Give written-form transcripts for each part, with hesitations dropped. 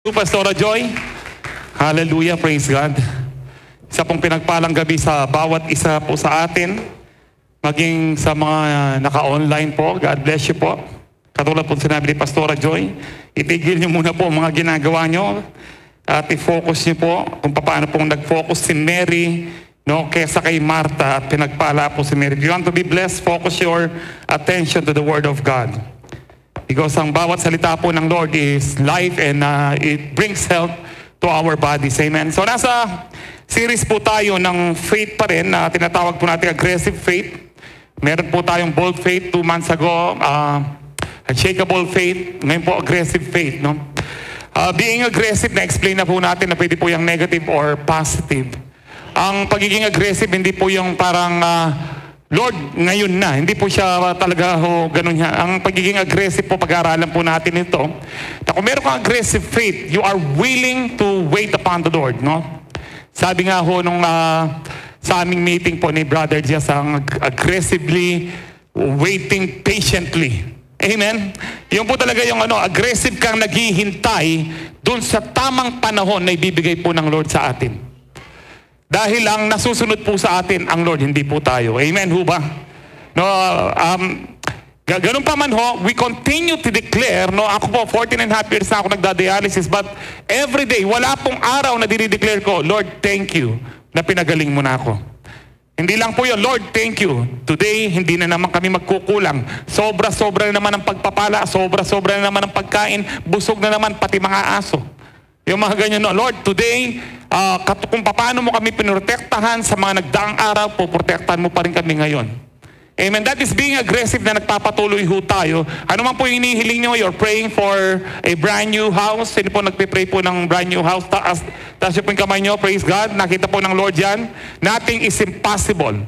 Pastora Joy, hallelujah, praise God. Isa pong pinagpalang gabi sa bawat isa po sa atin, maging sa mga naka-online po. God bless you po. Katulad po sinabi ni Pastora Joy, itigil niyo muna po mga ginagawa niyo at i-focus niyo po kung paano pong nag-focus si Mary, no, kesa kay Martha, at pinagpala po si Mary. If you want to be blessed, focus your attention to the Word of God. Because ang bawat salita po ng Lord is life and it brings health to our bodies. Amen. So nasa series po tayo ng faith pa rin na tinatawag po natin aggressive faith. Meron po tayong bold faith 2 months ago, unshakable faith, ngayon po aggressive faith. No? Being aggressive, na-explain na po natin na pwede po yung negative or positive. Ang pagiging aggressive, hindi po yung parang Lord, ngayon na. Hindi po siya talaga ganun niya. Ang pagiging aggressive po, pag-aaralan po natin ito. Na kung meron kang aggressive faith, you are willing to wait upon the Lord, no? Sabi nga nung sa aming meeting po ni Brother Diaz, ang aggressively waiting patiently. Amen? Yung po talaga yung aggressive kang naghihintay dun sa tamang panahon na ibibigay po ng Lord sa atin. Dahil ang nasusunod po sa atin ang Lord, hindi po tayo. Amen ho ba? No, ganun pa man ho, we continue to declare, no, ako po 14.5 years na ako nagda-dialysis, but every day, wala pong araw na dinideclare ko, Lord, thank you na pinagaling mo na ako. Hindi lang po yun, Lord, thank you. Today, hindi na naman kami magkukulang. Sobra-sobra na naman ang pagpapala, sobra-sobra na naman ang pagkain, busog na naman pati mga aso. Yung mga ganyan, no, Lord, today, kung paano mo kami pinrotektahan sa mga nagdaang araw, poprotektahan mo pa rin kami ngayon. Amen. That is being aggressive na nagpapatuloy ho tayo. Ano man po yung inihiling nyo, you're praying for a brand new house. Sino po nagpipray po ng brand new house? Taas yung po yung kamay nyo, praise God. Nakita po ng Lord yan. Nothing is impossible.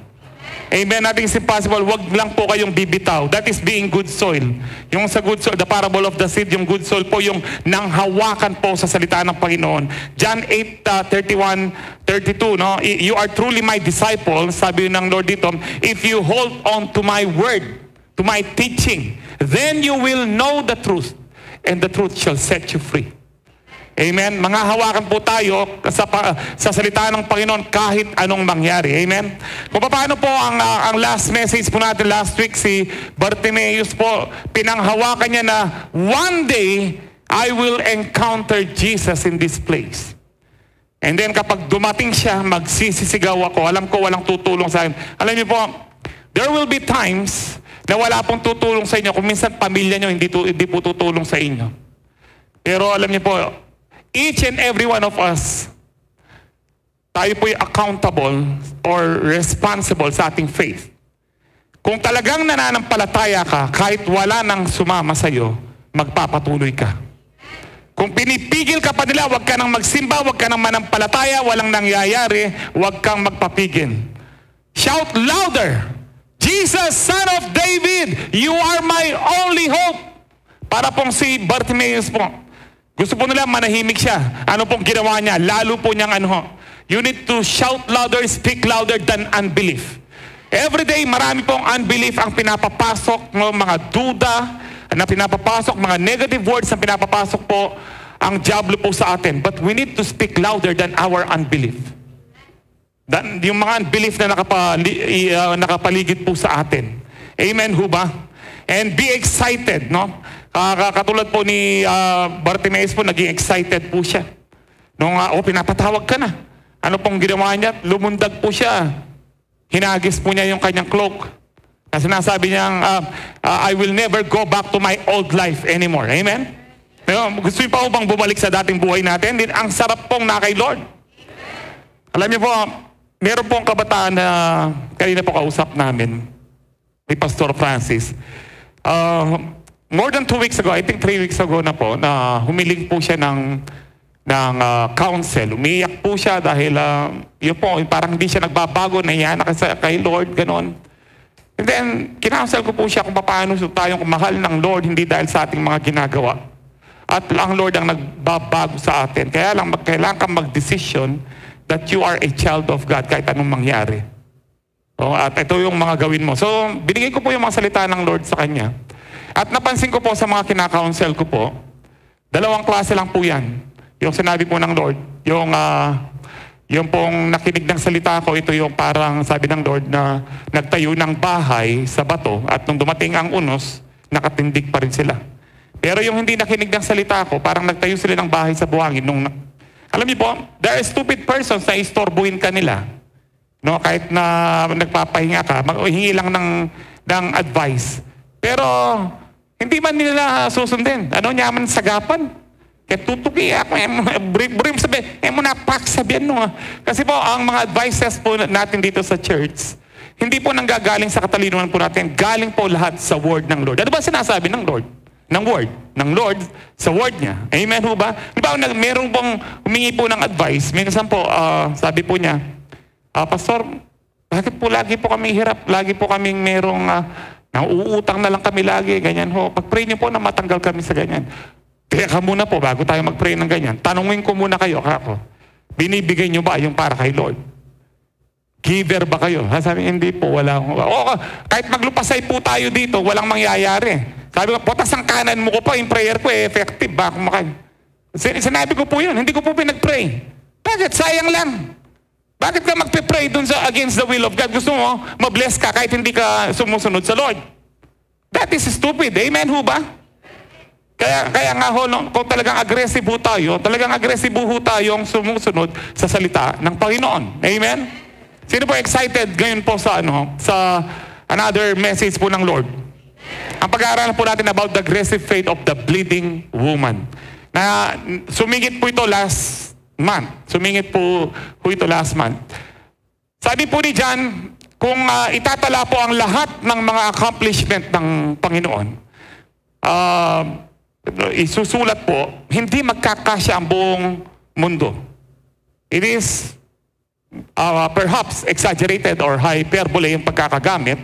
Amen. Nothing is impossible. Wag lang po kayong bibitaw. That is being good soil. Yung sa good soil, the parable of the seed, yung good soil po, yung nanghawakan po sa salita ng Panginoon. John 8:31-32, no? You are truly my disciple, sabi ng Lord dito, if you hold on to my word, to my teaching, then you will know the truth, and the truth shall set you free. Amen. Mga hawakan po tayo sa salita ng Panginoon kahit anong mangyari. Amen. Kung paano po ang last message po natin last week, si Bartimaeus po, pinanghawakan niya na one day, I will encounter Jesus in this place. And then kapag dumating siya, magsisisigaw ako. Alam ko walang tutulong sa akin. Alam niyo po, there will be times na wala pong tutulong sa inyo. Kung minsan pamilya niyo hindi po tutulong sa inyo. Pero alam niyo po, each and every one of us, tayo po'y accountable or responsible sa ating faith. Kung talagang nananampalataya ka, kahit wala nang sumama sa'yo, magpapatuloy ka. Kung pinipigil ka pa nila, huwag ka nang magsimba, huwag ka nang manampalataya, walang nangyayari, huwag kang magpapigil. Shout louder! Jesus, Son of David, you are my only hope. Para pong si Bartimaeus po, gusto po nila manahimik siya. Ano pong ginawa niya? Lalo po niyang you need to shout louder, speak louder than unbelief. Every day, marami pong unbelief ang pinapapasok, mga duda na pinapapasok, mga negative words na pinapapasok po ang diablo po sa atin. But we need to speak louder than our unbelief. Yung mga unbelief na nakapaligid po sa atin. Amen ho ba? And be excited, no? Katulad po ni Bartimaeus po, naging excited po siya. Nung pinapatawag ka na. Ano pong ginawa niya? Lumundag po siya. Hinagis po niya yung kanyang cloak. Kasi nasabi niya, I will never go back to my old life anymore. Amen? Pero gusto niyo pa bang bumalik sa dating buhay natin? Ang sarap pong na kay Lord. Alam niyo po, meron pong kabataan na kanina po kausap namin, ni Pastor Francis. More than 2 weeks ago, I think 3 weeks ago na po, na humiling po siya ng counsel. Umiyak po siya dahil yun po, parang hindi siya nagbabago, nahiya na kay Lord, ganon. And then, kinounsel ko po siya kung paano tayong kumahal ng Lord, hindi dahil sa ating mga ginagawa. At ang Lord ang nagbabago sa atin. Kaya lang, kailangan kang mag-decision that you are a child of God kahit anong mangyari. So, at ito yung mga gawin mo. So, binigay ko po yung mga salita ng Lord sa kanya. At napansin ko po sa mga kinakounsel ko po, dalawang klase lang po yan. Yung sinabi po ng Lord, yung pong nakinig ng salita ko, ito yung parang sabi ng Lord na nagtayo ng bahay sa bato at nung dumating ang unos, nakatindig pa rin sila. Pero yung hindi nakinig ng salita ko, parang nagtayo sila ng bahay sa buhangin. Alam niyo po, there are stupid persons na istorbuhin ka nila. No, kahit na nagpapahinga ka, maghingi lang ng advice. Pero hindi man nila susundin. Ano niya man sagapan? Kaya tutuki ako, brim sabi, mo na pak sabihan no. Kasi po, ang mga advices po natin dito sa church, hindi po nanggagaling sa katalinuhan po natin, galing po lahat sa word ng Lord. Ano ba sinasabi ng Lord? Ng word. Ng Lord sa word niya. Amen ho ba? Di ba, meron pong humingi po ng advice. Minsan po, sabi po niya, Pastor, bakit po lagi po kami hirap? Lagi po kaming merong, nauutang na lang kami lagi, ganyan ho. Pag-pray niyo po na matanggal kami sa ganyan. Kaya ka muna po, bago tayo mag-pray ng ganyan, tanungin ko muna kayo, kako, binibigay niyo ba yung para kay Lord? Giver ba kayo? Sabi, hindi po, wala akong. Kahit maglupasay po tayo dito, walang mangyayari. Sabi ko, potas ang kanan mo ko pa, yung prayer ko effective ba? Sinabi ko po yun, hindi ko po pinag-pray. Bakit? Sayang lang. Bakit ka magpe-pray dun sa against the will of God? Gusto mo, mabless ka kahit hindi ka sumusunod sa Lord. That is stupid. Amen ho ba? Kaya nga ho, kung talagang aggressive ho tayo, tayong sumusunod sa salita ng Panginoon. Amen? Sino po excited ngayon po sa another message po ng Lord? Ang pag-aaralan po natin about the aggressive faith of the bleeding woman. Na sumingit po ito last month. Sabi po ni John, kung itatala po ang lahat ng mga accomplishment ng Panginoon, isusulat po, hindi magkakasya ang buong mundo. It is perhaps exaggerated or hyperbole yung pagkakagamit.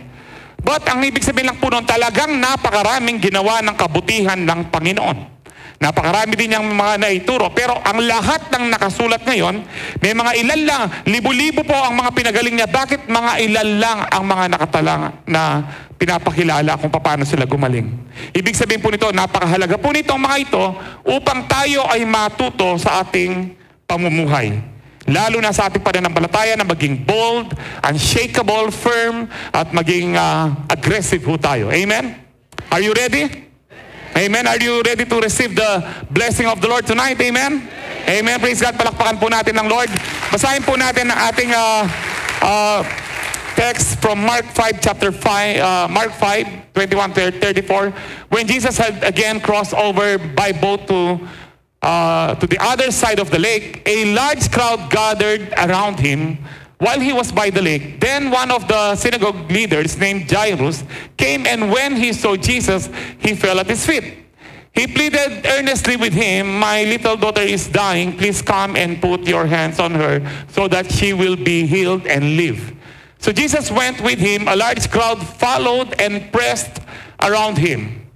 But ang ibig sabihin lang po noon, talagang napakaraming ginawa ng kabutihan ng Panginoon. Napakarami din niyang mga naituro. Pero ang lahat ng nakasulat ngayon, may mga ilan lang, libo-libo po ang mga pinagaling niya. Bakit mga ilan lang ang mga nakatalang na pinapakilala kung paano sila gumaling? Ibig sabihin po nito, napakahalaga po nitong mga ito upang tayo ay matuto sa ating pamumuhay. Lalo na sa ating pananampalataya na maging bold, unshakable, firm, at maging aggressive po tayo. Amen? Are you ready? Amen. Are you ready to receive the blessing of the Lord tonight? Amen? Amen. Praise God. Palakpakan po natin ng Lord. Basahin po natin ang ating text from Mark 5, chapter 5, Mark 5, 21-34. When Jesus had again crossed over by boat to the other side of the lake, a large crowd gathered around him while he was by the lake. Then one of the synagogue leaders named Jairus came, and when he saw Jesus, he fell at his feet. He pleaded earnestly with him, "My little daughter is dying. Please come and put your hands on her so that she will be healed and live." So Jesus went with him. A large crowd followed and pressed around him.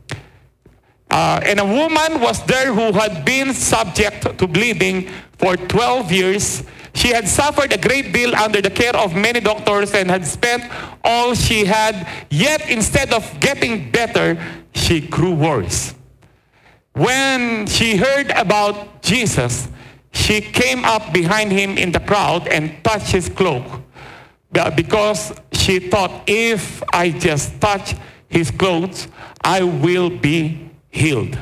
And a woman was there who had been subject to bleeding for 12 years. She had suffered a great deal under the care of many doctors and had spent all she had. Yet instead of getting better, she grew worse. When she heard about Jesus, she came up behind him in the crowd and touched his cloak, because she thought, if I just touch his clothes, I will be healed.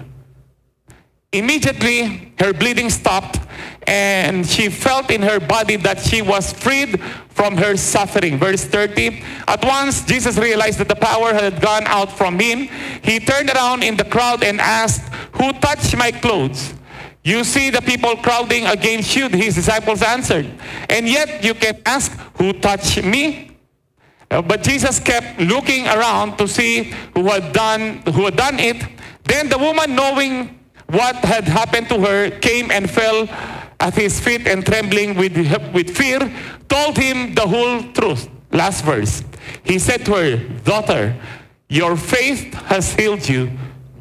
Immediately, her bleeding stopped, and she felt in her body that she was freed from her suffering. Verse 30, at once Jesus realized that the power had gone out from him. He turned around in the crowd and asked, "Who touched my clothes?" "You see the people crowding against you," his disciples answered. "And yet you can ask, who touched me?" But Jesus kept looking around to see who had done it. Then the woman, knowing what had happened to her, came and fell at his feet, and trembling with fear, told him the whole truth. Last verse. He said to her, "Daughter, your faith has healed you.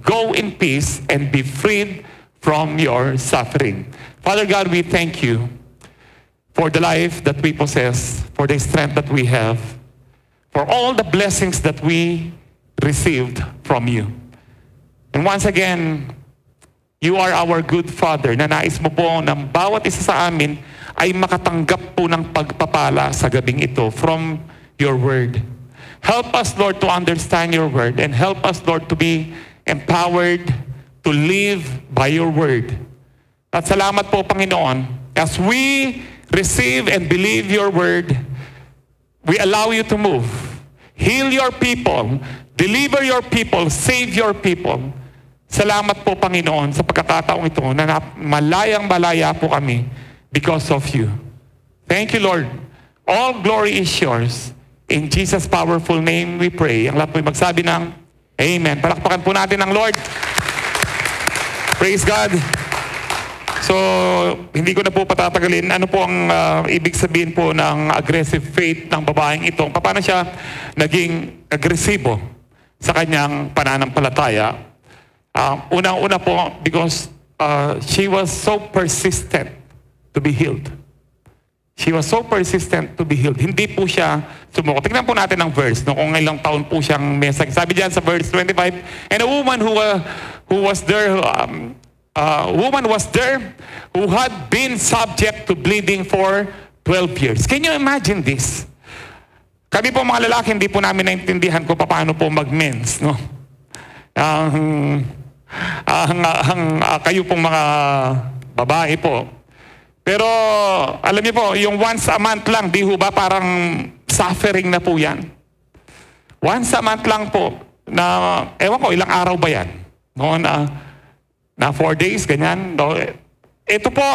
Go in peace and be freed from your suffering." Father God, we thank you for the life that we possess, for the strength that we have, for all the blessings that we received from you. And once again, You are our good Father na nais mo po ng bawat isa sa amin ay makatanggap po ng pagpapala sa gabing ito from your word. Help us, Lord, to understand your word and help us, Lord, to be empowered to live by your word. At salamat po, Panginoon, as we receive and believe your word, we allow you to move. Heal your people, deliver your people, save your people. Salamat po, Panginoon, sa pagkakataong ito na malayang-malaya po kami because of you. Thank you, Lord. All glory is yours. In Jesus' powerful name we pray. Ang lahat po magsabi ng Amen. Palakpakan po natin ang Lord. Praise God. So, hindi ko na po patatagalin. Ano po ang ibig sabihin po ng aggressive faith ng babaeng ito? Paano siya naging agresibo sa kanyang pananampalataya? Unang-una po, because she was so persistent to be healed. She was so persistent to be healed. Hindi po siya sumuko. Tignan po natin ang verse, no, kung ilang taon po siyang may sakit. Sabi diyan sa verse 25, and a woman who was there, who had been subject to bleeding for 12 years. Can you imagine this? Kami po mga lalaki, hindi po namin naintindihan kung paano po mag-mens, no? Kayo pong mga babae po. Pero alam niyo po, yung once a month lang, di ho ba parang suffering na po yan? Once a month lang po, na ewan ko, ilang araw ba yan? No, na 4 days, ganyan. No? Ito po,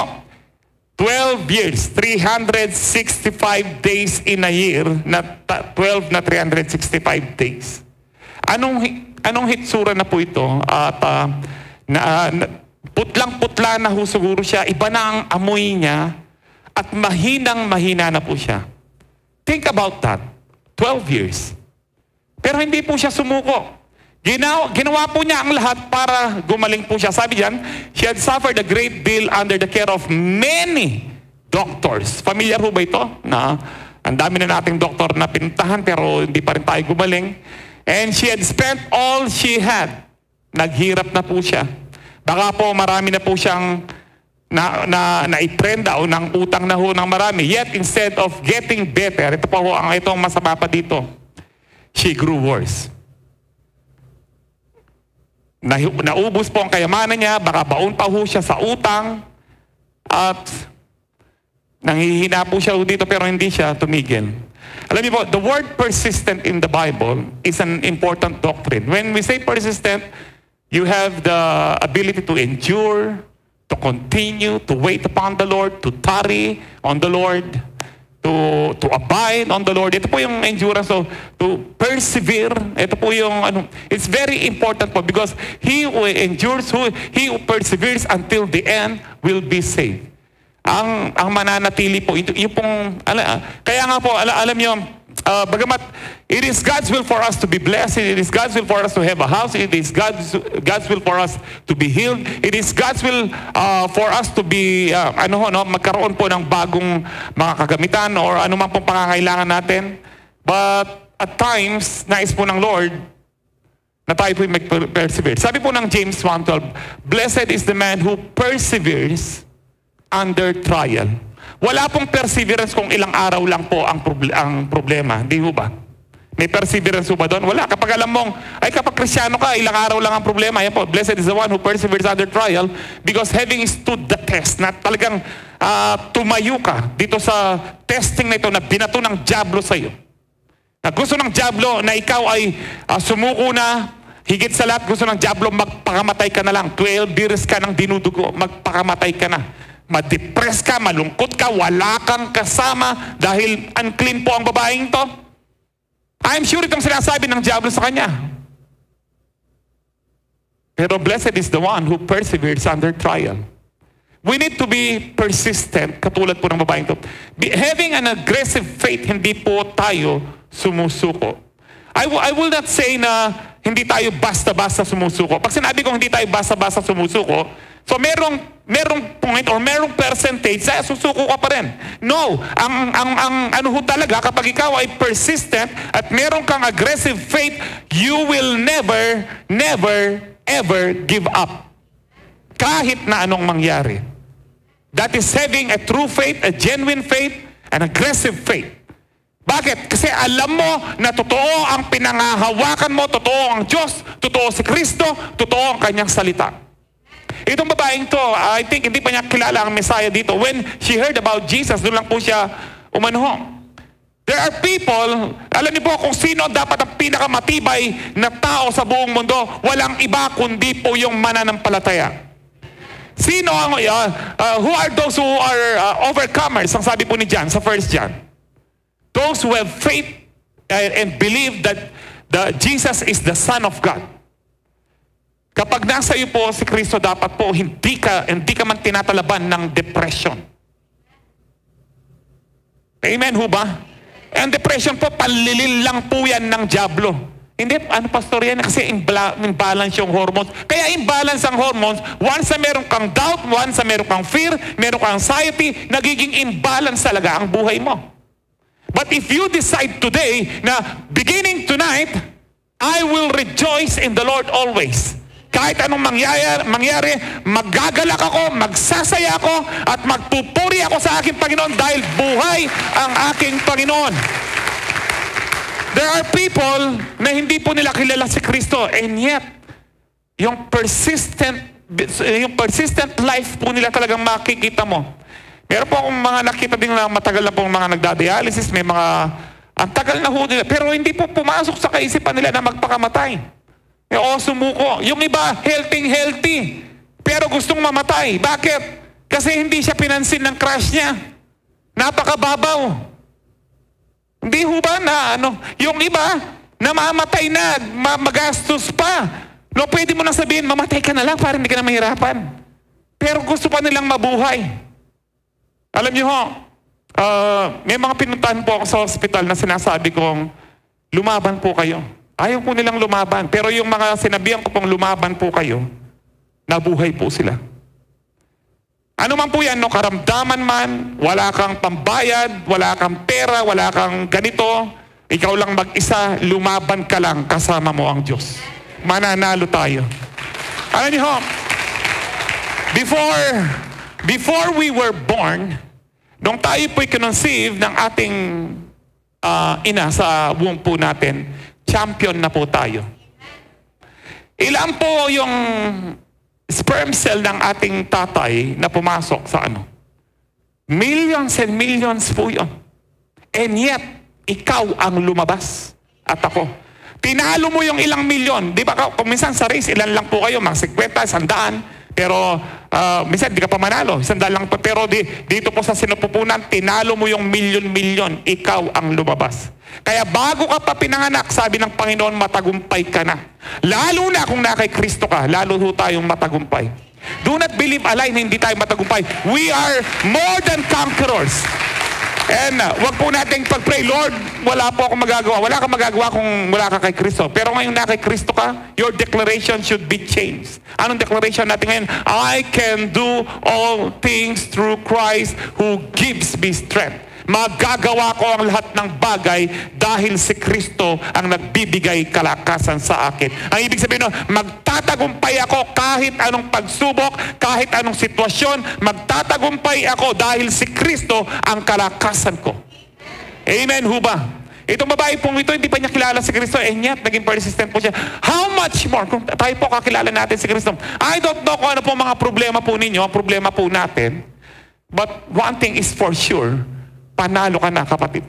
12 years, 365 days in a year, na 12 na 365 days. Anong hitsura na po ito? At putlang-putla na ho siguro siya. Iba na ang amoy niya. At mahinang-mahina na po siya. Think about that. 12 years. Pero hindi po siya sumuko. Ginawa po niya ang lahat para gumaling po siya. Sabi diyan, she had suffered a great deal under the care of many doctors. Familiar ho ba ito? Na ang dami na nating doktor na pinuntahan pero hindi pa rin tayo gumaling. And she had spent all she had. Naghirap na po siya. Baka po marami na po siyang naiprenda o ng utang na ho ng marami. Yet instead of getting better, ito po ang itong masama pa dito, she grew worse. Naubos po ang kayamanan niya, baka baon pa ho siya sa utang, at nanghihina po siya dito pero hindi siya tumigil. Alam niyo po, the word persistent in the Bible is an important doctrine. When we say persistent, you have the ability to endure, to continue, to wait upon the Lord, to tarry on the Lord, to abide on the Lord. Ito po yung endurance, so to persevere. Ito po yung it's very important po because he who endures, he who perseveres until the end will be saved. Ang mananatili po, yung pong, kaya nga po, alam nyo, bagamat it is God's will for us to be blessed, it is God's will for us to have a house, it is God's will for us to be healed, it is God's will for us to be, magkaroon po ng bagong mga kagamitan or anumang pong pangangailangan natin. But at times, nais po ng Lord na tayo po mag-persevere. Sabi po ng James 1:12, blessed is the man who perseveres under trial. Wala pong perseverance kung ilang araw lang po ang problema. Hindi ho ba? May perseverance ho ba doon? Wala. Kapag alam mong, kapag Kristyano ka, ilang araw lang ang problema. Yan po, blessed is the one who perseveres under trial because having stood the test, na talagang tumayo ka dito sa testing na ito na binato ng dyablo sa iyo. Na gusto ng dyablo na ikaw ay sumuko na, higit sa lahat gusto ng dyablo magpakamatay ka na lang. 12 years ka ng dinudugo, magpakamatay ka na. Ma-depress ka, malungkot ka, wala kang kasama dahil unclean po ang babaeng to. I'm sure itong sinasabi ng diablo sa kanya. Pero blessed is the one who perseveres under trial. We need to be persistent, katulad po ng babaeng to. Having an aggressive faith, hindi po tayo sumusuko. I will not say na hindi tayo basta-basta sumusuko. Pag sinabi ko hindi tayo basta-basta sumusuko, so merong point or merong percentage sa susuko ka pa rin. No, ang ano ho talaga, kapag ikaw ay persistent at meron kang aggressive faith, you will never ever give up. Kahit na anong mangyari. That is having a true faith, a genuine faith, an aggressive faith. Bakit? Kasi alam mo na totoo ang pinangahawakan mo, totoo ang Diyos, totoo si Kristo, totoo ang kanyang salita. Itong babaeng to, I think hindi pa niya kilala ang Messiah dito. When she heard about Jesus, doon lang po siya umanuho. There are people, alam niyo po kung sino dapat ang pinakamatibay na tao sa buong mundo, walang iba kundi po yung mananampalataya. Sino ang, who are those who are overcomers? Ang sabi po ni John sa 1 John. Those who have faith and believe that Jesus is the Son of God. Kapag nasa iyo po si Kristo, dapat po hindi ka man tinatalaban ng depression. Amen ho ba? And depression po, panlilin lang po yan ng dyablo. Hindi, ano pastor yan? Kasi imbalance yung hormones. Kaya imbalance ang hormones, once na meron kang doubt, once na meron kang fear, meron kang anxiety, nagiging imbalance talaga ang buhay mo. But if you decide today na beginning tonight, I will rejoice in the Lord always. Kahit anong mangyari, magagalak ako, magsasaya ako, at magpupuri ako sa aking Panginoon dahil buhay ang aking Panginoon. There are people na hindi po nila kilala si Kristo, and yet, yung persistent life po nila talagang makikita mo. Meron po akong mga nakita din na matagal na pong mga nagdadialysis, may mga, ang tagal na ho nila, pero hindi po pumasok sa kaisipan nila na magpakamatay. O sumuko. Yung iba, healthy, pero gustong mamatay. Bakit? Kasi hindi siya pinansin ng crush niya. Napakababaw. Hindi ho ba na yung iba, namamatay na, magastos pa. No, pwede mo na sabihin, mamatay ka na lang para hindi ka na mahirapan. Pero gusto pa nilang mabuhay. Alam niyo ho, may mga pinuntahan po ako sa hospital na sinasabi kong, lumaban po kayo. Ayaw po nilang lumaban. Pero yung mga sinabihan ko pong lumaban po kayo, nabuhay po sila. Ano man po yan, no, karamdaman man, wala kang pambayad, wala kang pera, wala kang ganito, ikaw lang mag-isa, lumaban ka lang, kasama mo ang Diyos. Mananalo tayo. Alam niyo ho, before we were born, nung tayo po'y kinonseive ng ating ina sa womb po natin, champion na po tayo. Ilan po yung sperm cell ng ating tatay na pumasok sa Millions and millions po yun. And yet, ikaw ang lumabas at ako. Tinalo mo yung ilang milyon. Di ba kung minsan sa race, ilan lang po kayo, mga 50, 100. Pero minsan di ka pa manalo, 100 lang po. Pero dito po sa sinupupunan, tinalo mo yung milyon-milyon. Ikaw ang lumabas. Kaya bago ka pa pinanganak, sabi ng Panginoon, matagumpay ka na. Lalo na kung na kay Kristo ka, lalo ho tayong matagumpay. Do not believe alay na hindi tayo matagumpay. We are more than conquerors. And wag po nating pag-pray, Lord, wala po akong magagawa. Wala kang magagawa kung wala ka kay Kristo. Pero ngayon na kay Kristo ka, your declaration should be changed. Anong declaration natin ngayon? I can do all things through Christ who gives me strength. Magagawa ko ang lahat ng bagay dahil si Kristo ang nagbibigay kalakasan sa akin. Ang ibig sabihin, magtatagumpay ako kahit anong pagsubok, kahit anong sitwasyon, magtatagumpay ako dahil si Kristo ang kalakasan ko. Amen ho ba? Itong babae pong ito, hindi pa niya kilala si Kristo, and yet, naging persistent po siya. How much more? Kung tayo po kakilala natin si Kristo, I don't know kung ano po mga problema po ninyo, ang problema po natin, but one thing is for sure, panalo ka na, kapatid.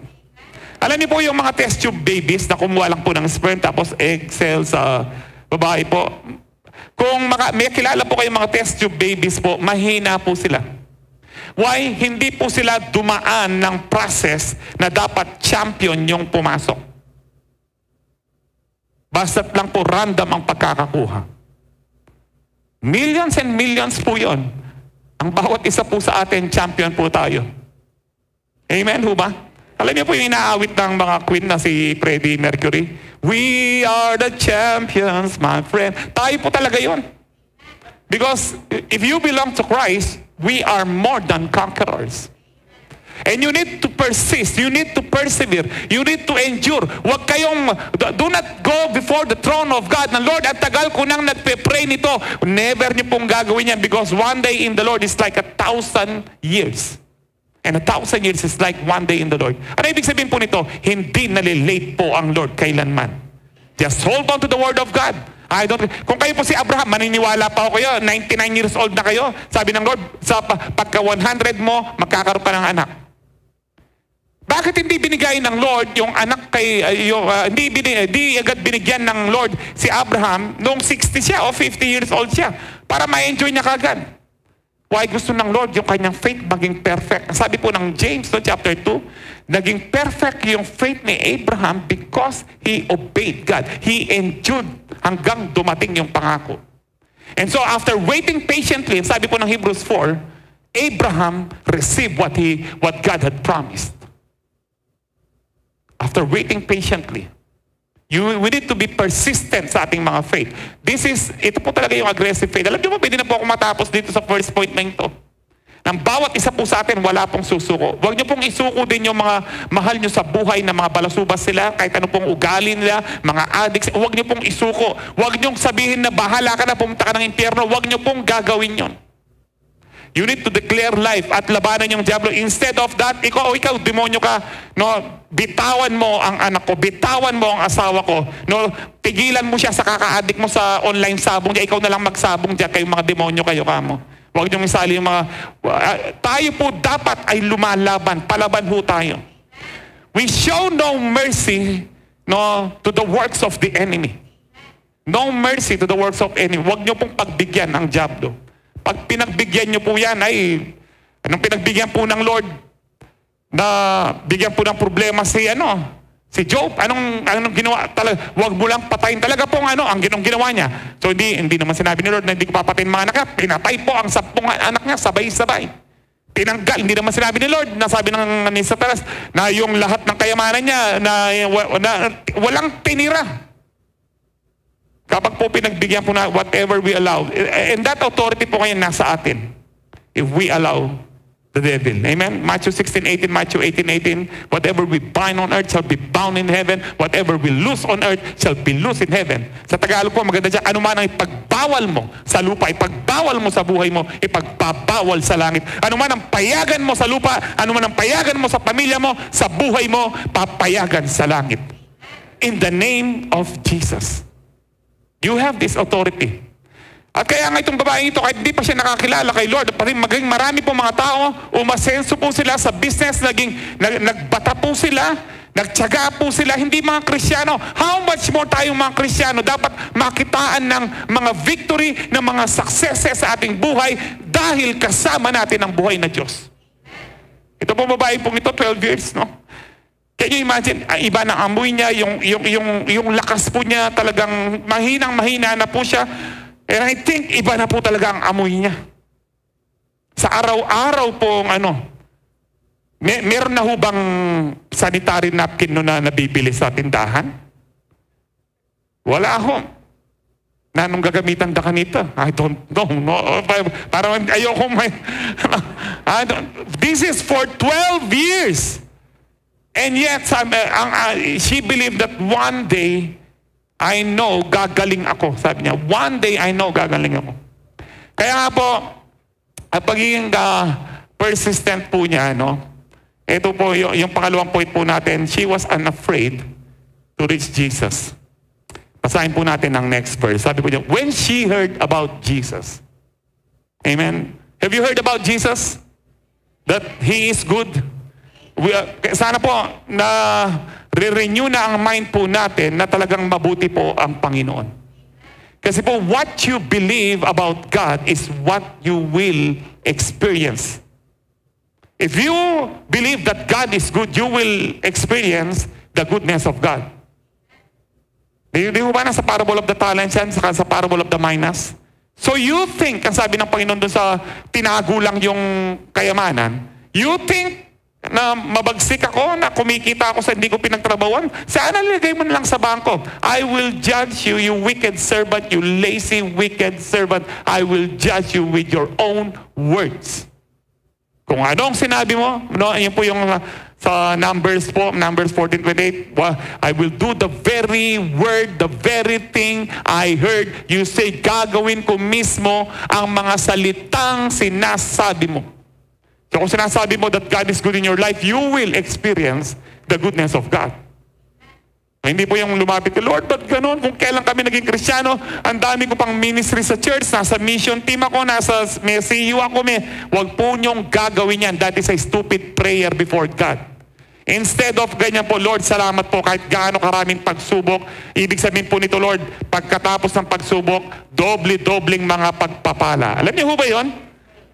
Alam niyo po yung mga test tube babies na kumuha lang po ng sperm tapos egg cells sa babae po. Kung may kilala po kayong mga test tube babies po, mahina po sila. Why? Hindi po sila dumaan ng process na dapat champion yung pumasok. Basta't lang po random ang pagkakakuha. Millions and millions po yun. Ang bawat isa po sa atin, champion po tayo. Amen ho ba? Alam niyo po yung inaawit ng mga queen na si Freddie Mercury? We are the champions, my friend. Tayo po talaga yun. Because if you belong to Christ, we are more than conquerors. And you need to persist. You need to persevere. You need to endure. Huwag kayong, do not go before the throne of God na, Lord, at tagal ko nang nagpe-pray nito. Never niyo pong gagawin yan because one day in the Lord is like 1,000 years. And 1,000 years is like one day in the Lord. Ano ibig sabihin po nito? Hindi nalilate po ang Lord kailanman. Just hold on to the Word of God. Kung kayo po si Abraham, maniniwala pa ako kayo, 99 years old na kayo. Sabi ng Lord, pagka 100 mo, magkakaroon ka ng anak. Bakit hindi binigay ng Lord yung anak hindi agad binigyan ng Lord si Abraham noong 60 siya o 50 years old siya para ma-enjoy niya kagad? Why gusto ng Lord yung kanyang faith maging perfect? Sabi po ng James chapter 2, naging perfect yung faith ni Abraham because he obeyed God. He endured hanggang dumating yung pangako. And so after waiting patiently, sabi po ng Hebrews 4, Abraham received what God had promised. After waiting patiently, we need to be persistent sa ating mga faith. Ito po talaga yung aggressive faith. Alam niyo po, pwede na po ako matapos dito sa first point na ito. Nang bawat isa po sa atin, wala pong susuko. Huwag niyo pong isuko din yung mga mahal niyo sa buhay na mga balasubas sila, kahit ano pong ugali nila, mga addicts. Huwag niyo pong isuko. Huwag niyo sabihin na bahala ka na, pumunta ka ng impyerno. Huwag niyo pong gagawin yon. You need to declare life at labanan yung diablo. Instead of that, ikaw, demonyo ka, no, bitawan mo ang anak ko, bitawan mo ang asawa ko, no, tigilan mo siya sa kaka-addict mo sa online sabong niya, ikaw na lang magsabong diyan, kayong mga demonyo kayo kamo. Huwag niyong isali yung mga, tayo po dapat ay lumalaban, palaban ho tayo. We show no mercy, no, to the works of the enemy. No mercy to the works of enemy. Huwag niyo pong pagbigyan ang diablo. Pag pinagbigyan nyo po yan, anong pinagbigyan po ng Lord na bigyan po ng problema si Job? Anong ginawa? Huwag mo lang patayin. Talaga po ang ginawa niya. So hindi naman sinabi ni Lord na hindi ko papatayin mga anak niya. Pinatay po ang 10 anak niya, sabay-sabay. Tinanggal. Hindi naman sinabi ni Lord na sabi ng ni Satanas na yung lahat ng kayamanan niya na walang tinira. Kapag po pinagbigyan po na whatever we allow. And that authority po ngayon nasa atin. If we allow the devil. Amen? Matthew 16:18, Matthew 18:18. Whatever we bind on earth shall be bound in heaven. Whatever we loose on earth shall be loose in heaven. Sa Tagalog po, maganda dyan, ano man ang ipagbawal mo sa lupa, ipagbawal mo sa buhay mo, ipagbabawal sa langit. Ano man ang payagan mo sa lupa, ano man ang payagan mo sa pamilya mo, sa buhay mo, papayagan sa langit. In the name of Jesus. You have this authority. At kaya nga itong babaeng ito, kahit hindi pa siya nakakilala kay Lord, maging marami po mga tao, umasenso po sila sa business, nagbata po sila, nagtiyaga po sila, hindi mga Kristiyano. How much more tayong mga Kristiyano dapat makitaan ng mga victory, ng mga successes sa ating buhay dahil kasama natin ang buhay na Diyos. Ito po babae pong ito, 12 years, no? Can you imagine, iba ng amoy niya, yung lakas po niya, talagang mahinang-mahina na po siya. And I think, iba na po talaga ang amoy niya. Sa araw-araw pong meron na ho bang sanitary napkin na nabibili sa tindahan? Wala ho. Na anong gagamitan da kanita? I don't know. No, parang ayoko This is for 12 years. And yet, she believed that one day, I know gagaling ako. Sabi niya, one day I know gagaling ako. Kaya nga po, at pagiging persistent po niya, ito po yung pangalawang point po natin, she was unafraid to reach Jesus. Basahin po natin ang next verse. Sabi po niya, when she heard about Jesus. Amen. Have you heard about Jesus? That He is good? Sana po na re-renew na ang mind po natin na talagang mabuti po ang Panginoon. Kasi po what you believe about God is what you will experience. If you believe that God is good, you will experience the goodness of God. Di ba na sa parable of the talents yan, sa parable of the minas? So you think, ang sabi ng Panginoon doon sa tinago lang yung kayamanan, you think na mabagsik ako, na kumikita ako sa hindi ko pinagtrabawan, saan nalagay mo na lang sa bangko? I will judge you, you wicked servant, you lazy, wicked servant. I will judge you with your own words. Kung anong sinabi mo, no, yun po yung sa Numbers po, Numbers 14:28, well, I will do the very word, the very thing I heard you say. Gagawin ko mismo ang mga salitang sinasabi mo. So kung sinasabi mo that God is good in your life, you will experience the goodness of God. Hindi po yung lumapit ko, Lord, ba't ganun? Kung kailan kami naging Kristiyano, ang dami ko pang ministry sa church, nasa mission team ako, nasa CU ako, huwag po niyong gagawin yan. That is a stupid prayer before God. Instead of ganyan po, Lord, salamat po kahit gaano karaming pagsubok. Ibig sabihin po nito, Lord, pagkatapos ng pagsubok, doble-dobling mga pagpapala. Alam niyo ho ba yun?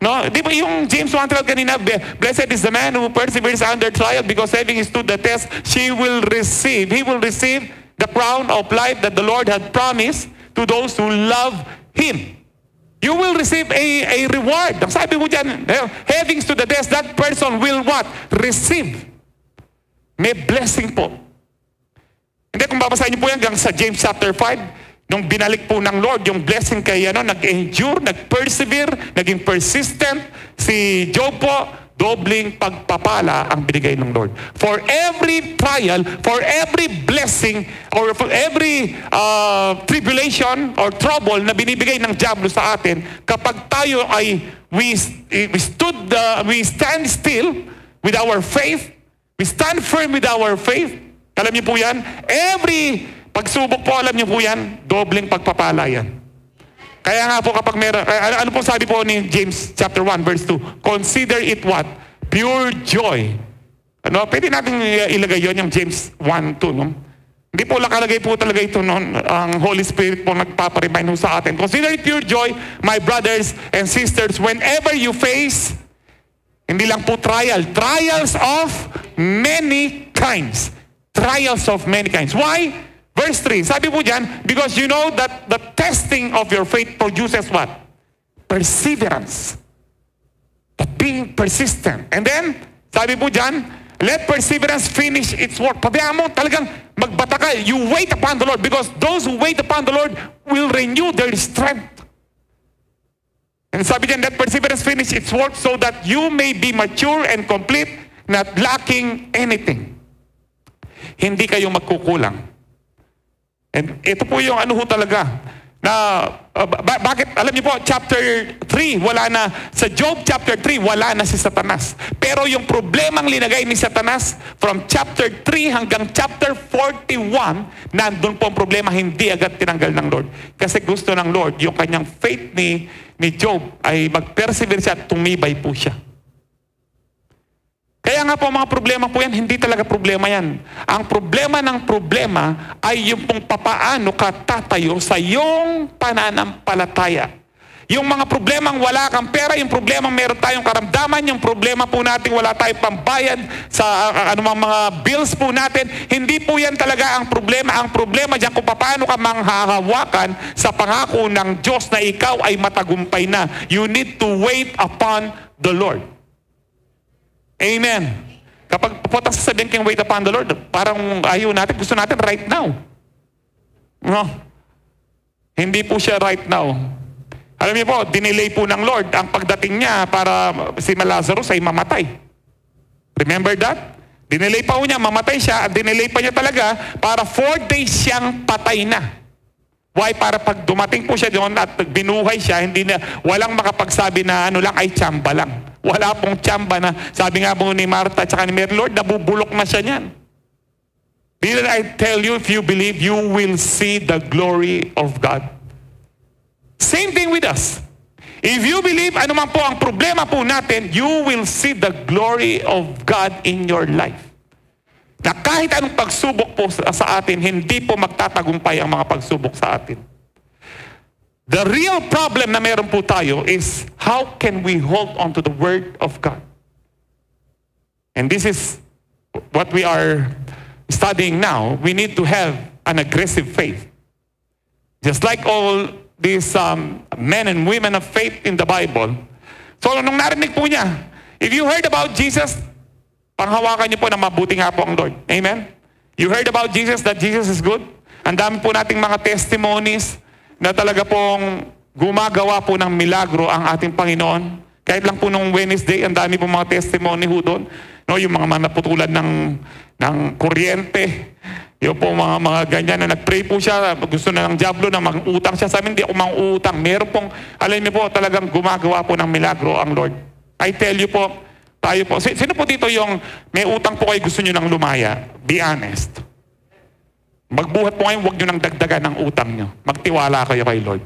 No, di ba yung James 1:12 kanina, blessed is the man who perseveres under trial because having stood the test, he will receive the crown of life that the Lord had promised to those who love Him. You will receive a reward. Ang sabi mo dyan, having stood the test, that person will what? Receive. May blessing po. Hindi, kung babasahin niyo po yan hanggang sa James chapter 5, nung binalik po ng Lord yung blessing kay nag-endure, nag-persevere, naging persistent, si Job po, dobling pagpapala ang binigay ng Lord. For every trial, for every blessing, or for every tribulation or trouble na binibigay ng diablo sa atin, kapag tayo ay we stand still with our faith, we stand firm with our faith. Alam niyo po yan? Every pagsubok po, alam niyo po yan, dobling pagpapala yan. Kaya nga po kapag meron, ano po sabi po ni James chapter 1 verse 2, consider it what? Pure joy. Ano, pwede natin ilagay yon yung James 1:2, no? Hindi po nakalagay po talaga ito, no? Ang Holy Spirit po nagpaparemind ho sa atin. Consider it pure joy, my brothers and sisters, whenever you face, hindi lang po trials of many kinds. Trials of many kinds. Why? Verse 3, sabi po dyan, because you know that the testing of your faith produces what? Perseverance. But being persistent. And then, sabi po dyan, let perseverance finish its work. Pabayaan mo talagang magbata ka. You wait upon the Lord because those who wait upon the Lord will renew their strength. And sabi dyan, let perseverance finish its work so that you may be mature and complete, not lacking anything. Hindi kayo magkukulang. And ito po yung ano ho talaga na bakit alam niyo po chapter 3 wala na sa Job chapter 3 wala na si Satanas. Pero yung problemang linagay ni Satanas from chapter 3 hanggang chapter 41 nandun po ang problema, hindi agad tinanggal ng Lord. Kasi gusto ng Lord yung kanyang faith ni Job ay mag-persevere siya at tumibay po siya. Kaya nga po mga problema po yan, hindi talaga problema yan. Ang problema ng problema ay yung pong papaano ka tatayo sa iyong pananampalataya. Yung mga problemang wala kang pera, yung problemang meron tayong karamdaman, yung problema po natin wala tayong pambayad sa anumang mga bills po natin, hindi po yan talaga ang problema. Ang problema dyan kung paano ka manghahawakan sa pangako ng Diyos na ikaw ay matagumpay na. You need to wait upon the Lord. Amen. Kapag pupunta sa sabihin kang wait upon the Lord, parang ayaw natin, gusto natin right now. No? Hindi po siya right now. Alam niyo po, dinelay po ng Lord ang pagdating niya para si Lazarus ay mamatay. Remember that? Dinelay pa po niya, mamatay siya, at dinelay pa niya talaga para 4 days siyang patay na. Why? Para pag dumating po siya doon at binuhay siya, walang makapagsabi na ano lang, ay tsamba lang. Wala pong tsamba na, sabi nga po ni Martha at saka ni Mary, Lord, nabubulok na siya niyan. Didn't I tell you, if you believe, you will see the glory of God. Same thing with us. If you believe, ano man po ang problema po natin, you will see the glory of God in your life. Na kahit anong pagsubok po sa atin, hindi po magtatagumpay ang mga pagsubok sa atin. The real problem na meron po tayo is how can we hold on to the Word of God? And this is what we are studying now. We need to have an aggressive faith. Just like all these men and women of faith in the Bible. So nung narinig po niya, if you heard about Jesus, panghawakan niyo po na mabuti nga po ang Lord. Amen? You heard about Jesus, that Jesus is good? Ang dami po nating mga testimonies na talaga pong gumagawa po ng milagro ang ating Panginoon. Kahit lang po nung Wednesday, ang dami po mga testimony ho doon. No, yung mga naputulan ng kuryente. Yung po mga ganyan na nag-pray po siya. Gusto na ng diablo na mag-utang siya. Sabi, hindi ako mang-utang. Meron pong, alam niyo po, talagang gumagawa po ng milagro ang Lord. I tell you po, tayo po. Sino po dito yung may utang po kayo gusto nyo ng lumaya? Be honest. Magbuhat po kayo, huwag nyo nang dagdagan ng utang nyo. Magtiwala kayo kay Lord.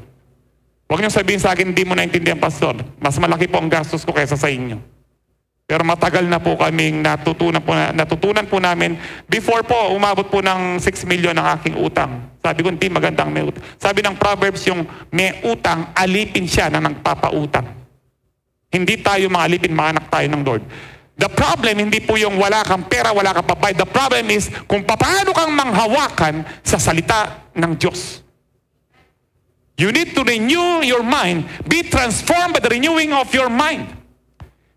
Huwag nyo sabihin sa akin, hindi mo naintindihan, Pastor. Mas malaki po ang gastos ko kaysa sa inyo. Pero matagal na po kaming natutunan po namin. Before po, umabot po ng 6 million ang aking utang. Sabi ko, hindi magandang may utang. Sabi ng Proverbs, yung may utang, alipin siya na nagpapautang. Hindi tayo mga alipin, mga anak tayo ng Lord. The problem, hindi po yung wala kang pera, wala kang papay. The problem is kung paano kang manghawakan sa salita ng Diyos. You need to renew your mind. Be transformed by the renewing of your mind.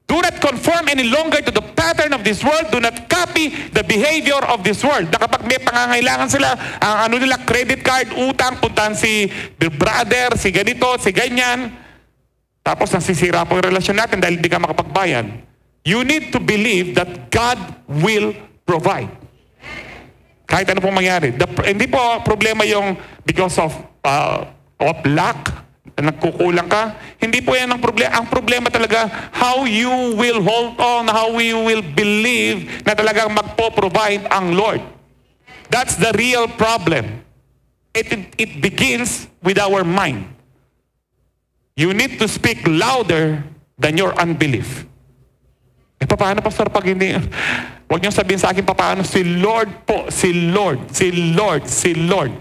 Do not conform any longer to the pattern of this world. Do not copy the behavior of this world. Na kapag may pangangailangan sila, ang nila, credit card, utang, puntahan si brother, si ganito, si ganyan. Tapos nasisira po yung relasyon natin dahil hindi ka makapagbayan. You need to believe that God will provide. Kahit ano pong mangyari. Hindi po problema yung because of lack, nagkukulang ka. Hindi po yan ang problema. Ang problema talaga, how you will hold on, how you will believe na talagang magpo-provide ang Lord. That's the real problem. It begins with our mind. You need to speak louder than your unbelief. Paano, Pastor, pag hindi? Huwag niyo sabihin sa akin, paano? Si Lord po, si Lord, si Lord, si Lord.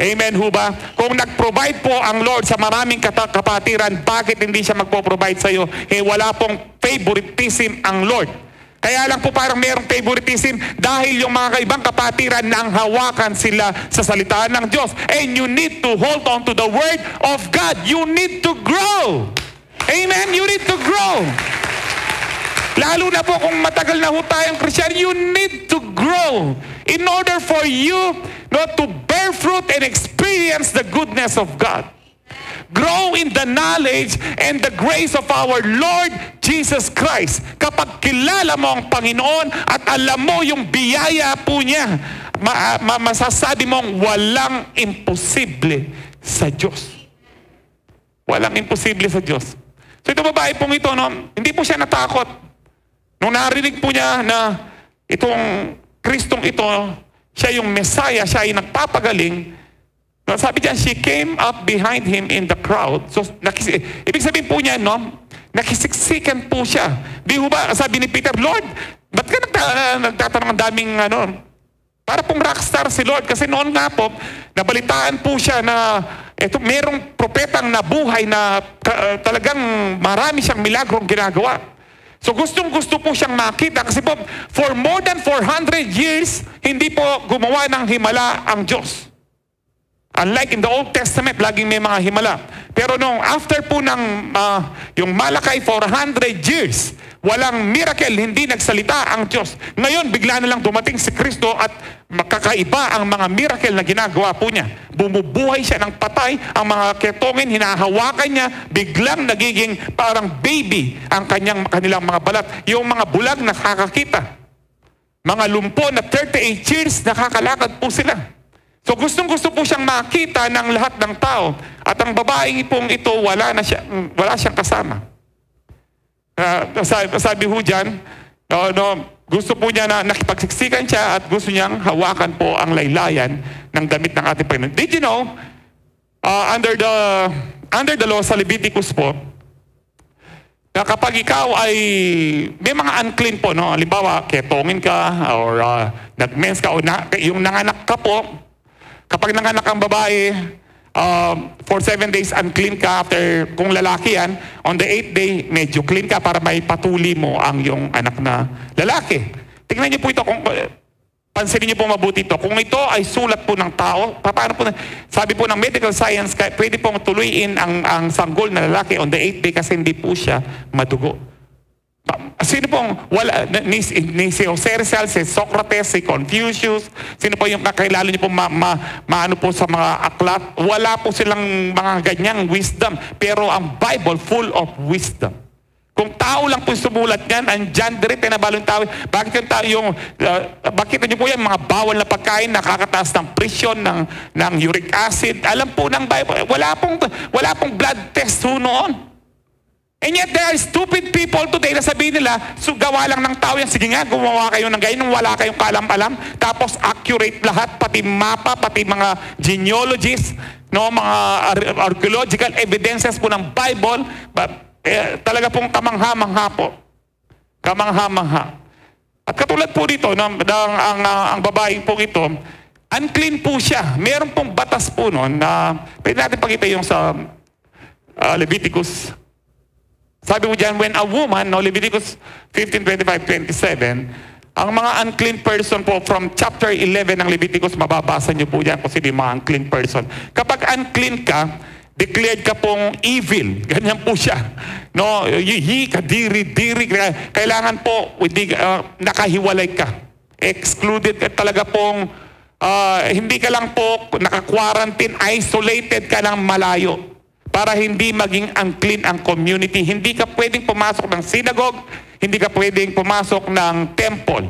Amen ho ba? Kung nag-provide po ang Lord sa maraming kapatiran, bakit hindi siya magpo-provide sa iyo? Wala pong favoritism ang Lord. Kaya lang po parang mayroong favoritism dahil yung mga kaibang kapatiran nang hawakan sila sa salitaan ng Diyos. And you need to hold on to the Word of God. You need to grow. Amen? You need to grow. Lalo na po kung matagal na ho tayong Christian, you need to grow in order for you to bear fruit and experience the goodness of God. Grow in the knowledge and the grace of our Lord Jesus Christ. Kapag kilala mo ang Panginoon at alam mo yung biyaya po niya, masasabi mong walang imposible sa Diyos. Walang imposible sa Diyos. So ito babae pong ito, hindi po siya natakot. Nung narinig po niya na itong Kristong ito, siya yung Messiah, siya ay nagpapagaling, sabi niya, she came up behind him in the crowd. So, ibig sabihin po niya, nakisiksikan po siya. Di ba, sabi ni Peter, Lord, ba't ka nagtatanong ang daming, para pong rockstar si Lord. Kasi noon nga po, nabalitaan po siya na merong propetang nabuhay na talagang marami siyang milagrong ginagawa. So gustong-gusto po siyang makita kasi po for more than 400 years, hindi po gumawa ng himala ang Diyos. Unlike in the Old Testament, laging may mga himala. Pero nung after po ng yung Malakay 400 years, walang miracle, hindi nagsalita ang Diyos. Ngayon, bigla na lang dumating si Kristo at makakaiba ang mga miracle na ginagawa po niya. Bumubuhay siya ng patay, ang mga ketongin, hinahawakan niya, biglang nagiging parang baby ang kanilang mga balat. Yung mga bulag nakakakita. Mga lumpo na 38 years, nakakalakad po sila. So gustong-gusto po siyang makita ng lahat ng tao. At ang babaeng pong ito, wala siyang kasama. Sabi ho dyan, gusto po niya na nakipagsiksikan siya at gusto niyang hawakan po ang laylayan ng damit ng ating Panginoon. Did you know, under the law sa Leviticus po, na kapag ikaw ay may mga unclean po, halimbawa, ketongin ka or nag-mens ka o yung nanganak ka po, kapag nanganak ang babae, for 7 days unclean ka. After, kung lalaki yan, on the 8th day, medyo clean ka para may patuli mo ang yung anak na lalaki. Tingnan niyo po ito, pansinin niyo po mabuti ito. Kung ito ay sulat po ng tao, paano po, sabi po ng medical science, pwede pong tuloyin ang sanggol na lalaki on the 8th day kasi hindi po siya madugo. Sino pong wala, ni si Jose Rizal, si Socrates, si Confucius, sino po yung kakilala niyo po maano po sa mga aklat? Wala po silang mga ganyang wisdom. Pero ang Bible full of wisdom. Kung tao lang po sumulat yan, andyan direct pinabalo yung tao. Bakit yung tao bakit nyo po yan, mga bawal na pagkain, nakakataas ng presyon, ng uric acid. Alam po ng Bible, wala pong blood test ho noon. And yet there are stupid people today na sabihin nila, so gawa lang ng tao yan. Sige nga, gumawa kayo ng ganyan, wala kayong kalam-alam. Tapos accurate lahat, pati mapa, pati mga genealogists, no, mga archaeological evidences po ng Bible. Talaga pong kamangha-mangha po. Kamangha-mangha. At katulad po dito, ang babaeng po ito, unclean po siya. Meron pong batas po noon na, pwede natin pakita yung sa Leviticus. Sabi mo dyan, when a woman, no, Leviticus 15:25-27, ang mga unclean person po from chapter 11 ng Leviticus, mababasa nyo po dyan kung sino yung mga unclean person. Kapag unclean ka, declared ka pong evil. Ganyan po siya. No, kadiri-diri. Kailangan po, nakahiwalay ka. Excluded ka talaga pong, hindi ka lang po naka-quarantine, isolated ka lang malayo. Para hindi maging unclean ang community. Hindi ka pwedeng pumasok ng synagogue, hindi ka pwedeng pumasok ng temple.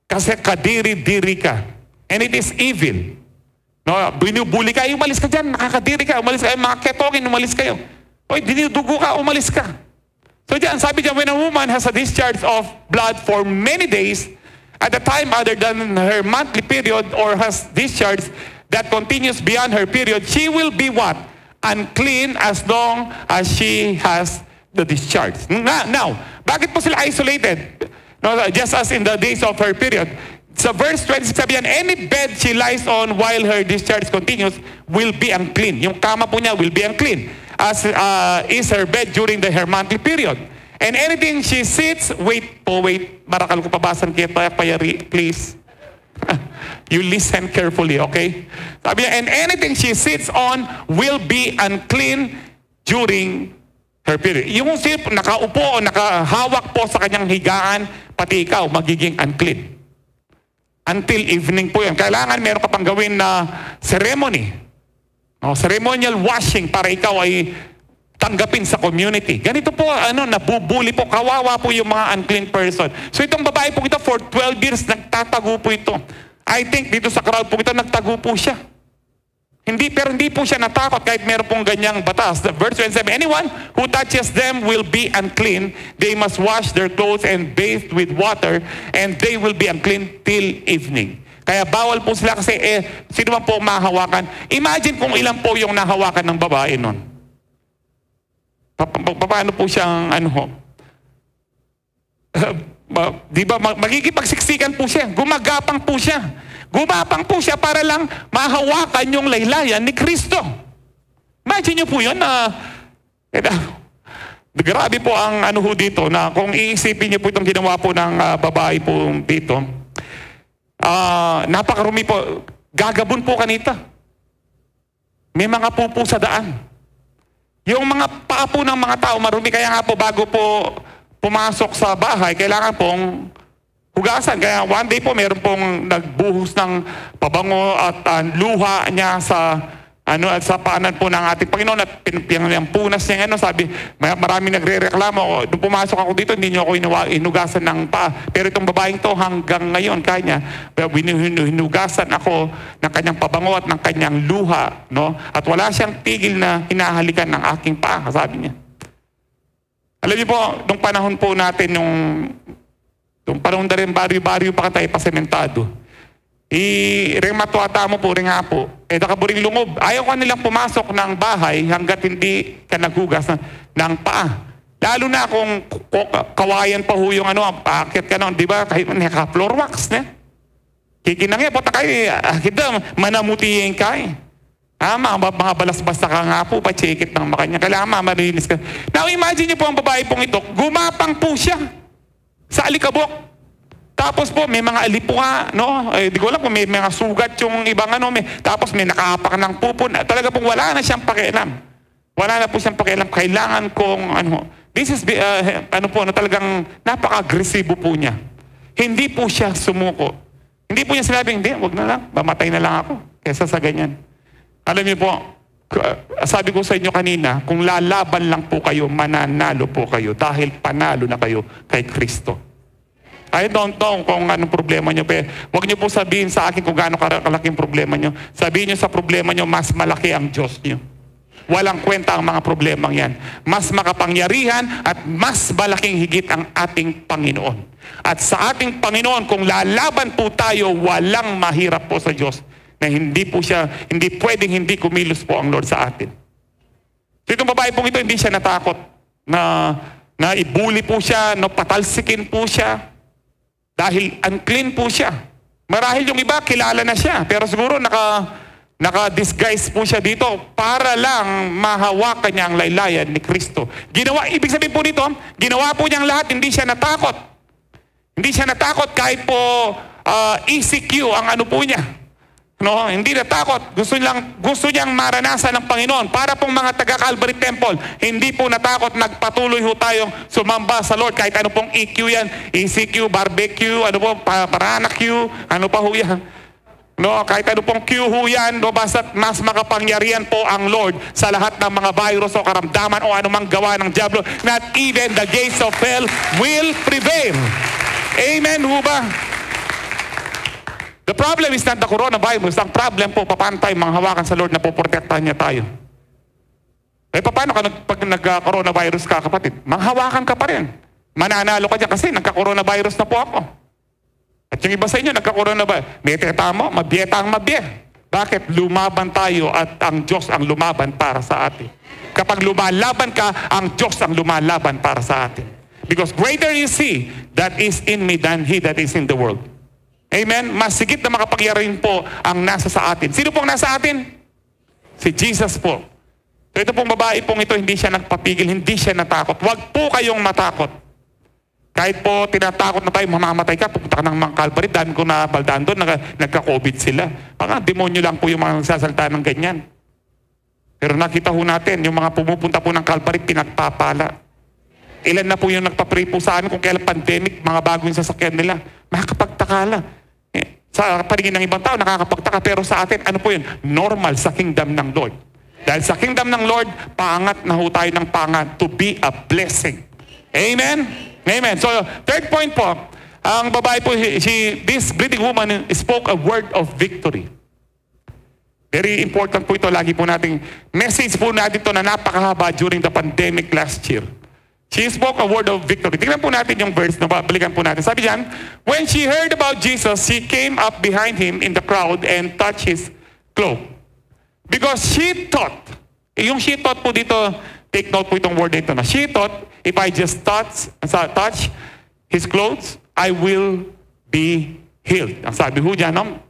Kasi kadiri-diri ka. And it is evil. No, binubuli ka, umalis ka dyan, nakakadiri ka, umalis ka, mga ketongin, umalis kayo. Oy, dinidugo ka, umalis ka. So dyan, sabi dyan, when a woman has a discharge of blood for many days, at a time other than her monthly period, or has discharge that continues beyond her period, she will be what? Unclean as long as she has the discharge. Now, bakit po sila isolated? No, just as in the days of her period. Sa verse 26 sabi yan, any bed she lies on while her discharge continues will be unclean. Yung kama po niya will be unclean, as is her bed during her monthly period. And anything she sits, wait, marakal ko pabasan kayo, payari, please. You listen carefully, okay? Sabi niya, and anything she sits on will be unclean during her period. Yung nakaupo o nakahawak po sa kanyang higaan, pati ikaw, magiging unclean. Until evening po yan. Kailangan meron ka pang gawin na ceremony. No, ceremonial washing para ikaw ay tanggapin sa community. Ganito po, nabubuli po, kawawa po yung mga unclean person. So itong babae po ito, for 12 years, nagtatago po ito. I think dito sa crowd po ito, nagtago po siya. Pero hindi po siya natakot kahit meron pong ganyang batas. Verse 27, anyone who touches them will be unclean. They must wash their clothes and bathe with water, and they will be unclean till evening. Kaya bawal po sila kasi sino man po mahawakan. Imagine kung ilan po yung nahawakan ng babae nun. Paano po siyang di ba magkikipagsiksikan po siya, gumagapang po siya. Gumapang po siya para lang mahawakan yung laylayan ni Kristo. Imagine nyo po yun grabe po ang dito na kung iisipin nyo po itong ginawa po ng babae po dito. Napakarumi po. Gagabon po kanita. May mga pupo sa daan. Yung mga paa po ng mga tao marumi. Kaya nga po bago po pumasok sa bahay, kailangan pong hugasan. Kaya one day po, meron pong nagbuhos ng pabango at luha niya sa sa paanan po ng ating Panginoon at yung punas niya. Sabi, marami nagre-reklamo. Nung pumasok ako dito, hindi niyo ako hinugasan ng paa. Pero itong babaeng to hanggang ngayon, kanya, hinugasan ako ng kanyang pabango at ng kanyang luha. No? At wala siyang tigil na hinahalikan ng aking paa, sabi niya. Alam niyo po, nung panahon po natin, yung panahon na rin baryo-baryo pa tayo pasementado. Ring matuata mo po, ring nga po. Nakaburing lungob. Ayaw ka nilang pumasok ng bahay hanggat hindi ka naghugas ng paa. Lalo na kung kawayan pa ho yung paakit ka noon, di ba? Kahit naka-floor wax na. Kikinangin, pota kayo, kita, manamutihin ka mga balas-basta ka nga po, pa-check it ng makanya. Kailangan marinis ka. Now imagine niyo po ang babae pong ito, gumapang po siya sa alikabok. Tapos po, may mga alipuha, no? Di ko alam kung may mga sugat yung ibang tapos may nakahapak ng pupo. Talaga pong wala na siyang pakialam. Wala na po siyang pakialam. Kailangan kong, this is, talagang napaka-agresibo po niya. Hindi po siya sumuko. Hindi po niya sinabing, hindi, wag na lang, mamatay na lang ako. Kesa sa ganyan. Alam niyo po, Sabi ko sa inyo kanina, kung lalaban lang po kayo, mananalo po kayo dahil panalo na kayo kay Kristo. I don't know kung anong problema nyo, pero huwag nyo po sabihin sa akin kung gaano kalaking problema nyo. Sabihin nyo sa problema nyo, mas malaki ang Diyos nyo. Walang kwenta ang mga problemang yan. Mas makapangyarihan at mas malaking higit ang ating Panginoon. At sa ating Panginoon, kung lalaban po tayo, walang mahirap po sa Diyos na hindi pwedeng hindi kumilos po ang Lord sa atin. So itong babae pong ito, hindi siya natakot na ibuli po siya, no, patalsikin po siya, dahil unclean po siya. Marahil yung iba, kilala na siya, pero siguro naka-disguise po siya dito para lang mahawakan niya ang laylayan ni Kristo. Ibig sabihin po dito, ginawa po niyang lahat, hindi siya natakot. Hindi siya natakot kahit po ECQ ang ano po niya. No, hindi natakot. Gusto niyang maranasan ng Panginoon. Para pong mga taga-Calvary Temple, hindi po natakot. Nagpatuloy ho tayong sumamba sa Lord. Kahit ano pong EQ yan, ECQ, barbecue, ano po, parana Q, ano pa ho yan. No, kahit ano pong Q ho yan, no, basta mas makapangyarihan po ang Lord sa lahat ng mga virus o karamdaman o anumang gawa ng diablo. Not even the gates of hell will prevail. Amen ho ba? The problem is not the coronavirus. Ang problem po, paano tayo manghawakan sa Lord na poprotektahan niya tayo? Eh, paano ka pag nagka-coronavirus ka, kapatid? Manghawakan ka pa rin. Mananalo ka dyan kasi nagka-coronavirus na po ako. At yung iba sa inyo, nagka-coronavirus. Beteta mo, mabieta ang mabie. Bakit? Lumaban tayo at ang Diyos ang lumaban para sa atin. Kapag lumalaban ka, ang Diyos ang lumalaban para sa atin. Because greater is He that is in me than he that is in the world. Amen? Mas sigit na makapangyarihan po ang nasa sa atin. Sino pong nasa atin? Si Jesus po. So ito pong babae pong ito, hindi siya nagpapigil, hindi siya natakot. Huwag po kayong matakot. Kahit po tinatakot na tayo, mamamatay ka, pupunta ka ng mga Calvary, dami ko na baldaan doon, nagka-COVID sila. Mga demonyo lang po yung mga nagsasalta ng ganyan. Pero nakita ho natin, yung mga pumupunta po ng Calvary, pinagpapala. Ilan na po yung nagpa-pray po sa amin kung kailan pandemic, mga bagong sasakyan nila. Makakapagtaka lang. Sa paningin ng ibang tao, nakakapagtaka. Pero sa atin, ano po yun? Normal sa kingdom ng Lord. Dahil sa kingdom ng Lord, paangat na ho tayo ng paangat to be a blessing. Amen? Amen. So, third point po, ang babae po, this bleeding woman spoke a word of victory. Very important po ito. Lagi po nating message po natin ito na napakahaba during the pandemic last year. She spoke a word of victory. Tingnan po natin yung verse na balikan po natin. Sabi diyan, when she heard about Jesus, she came up behind him in the crowd and touched his cloak. Because she thought, yung she thought po dito, take note po itong word dito na, she thought, if I just touch his clothes, I will be healed. Ang sabi ho dyan, no?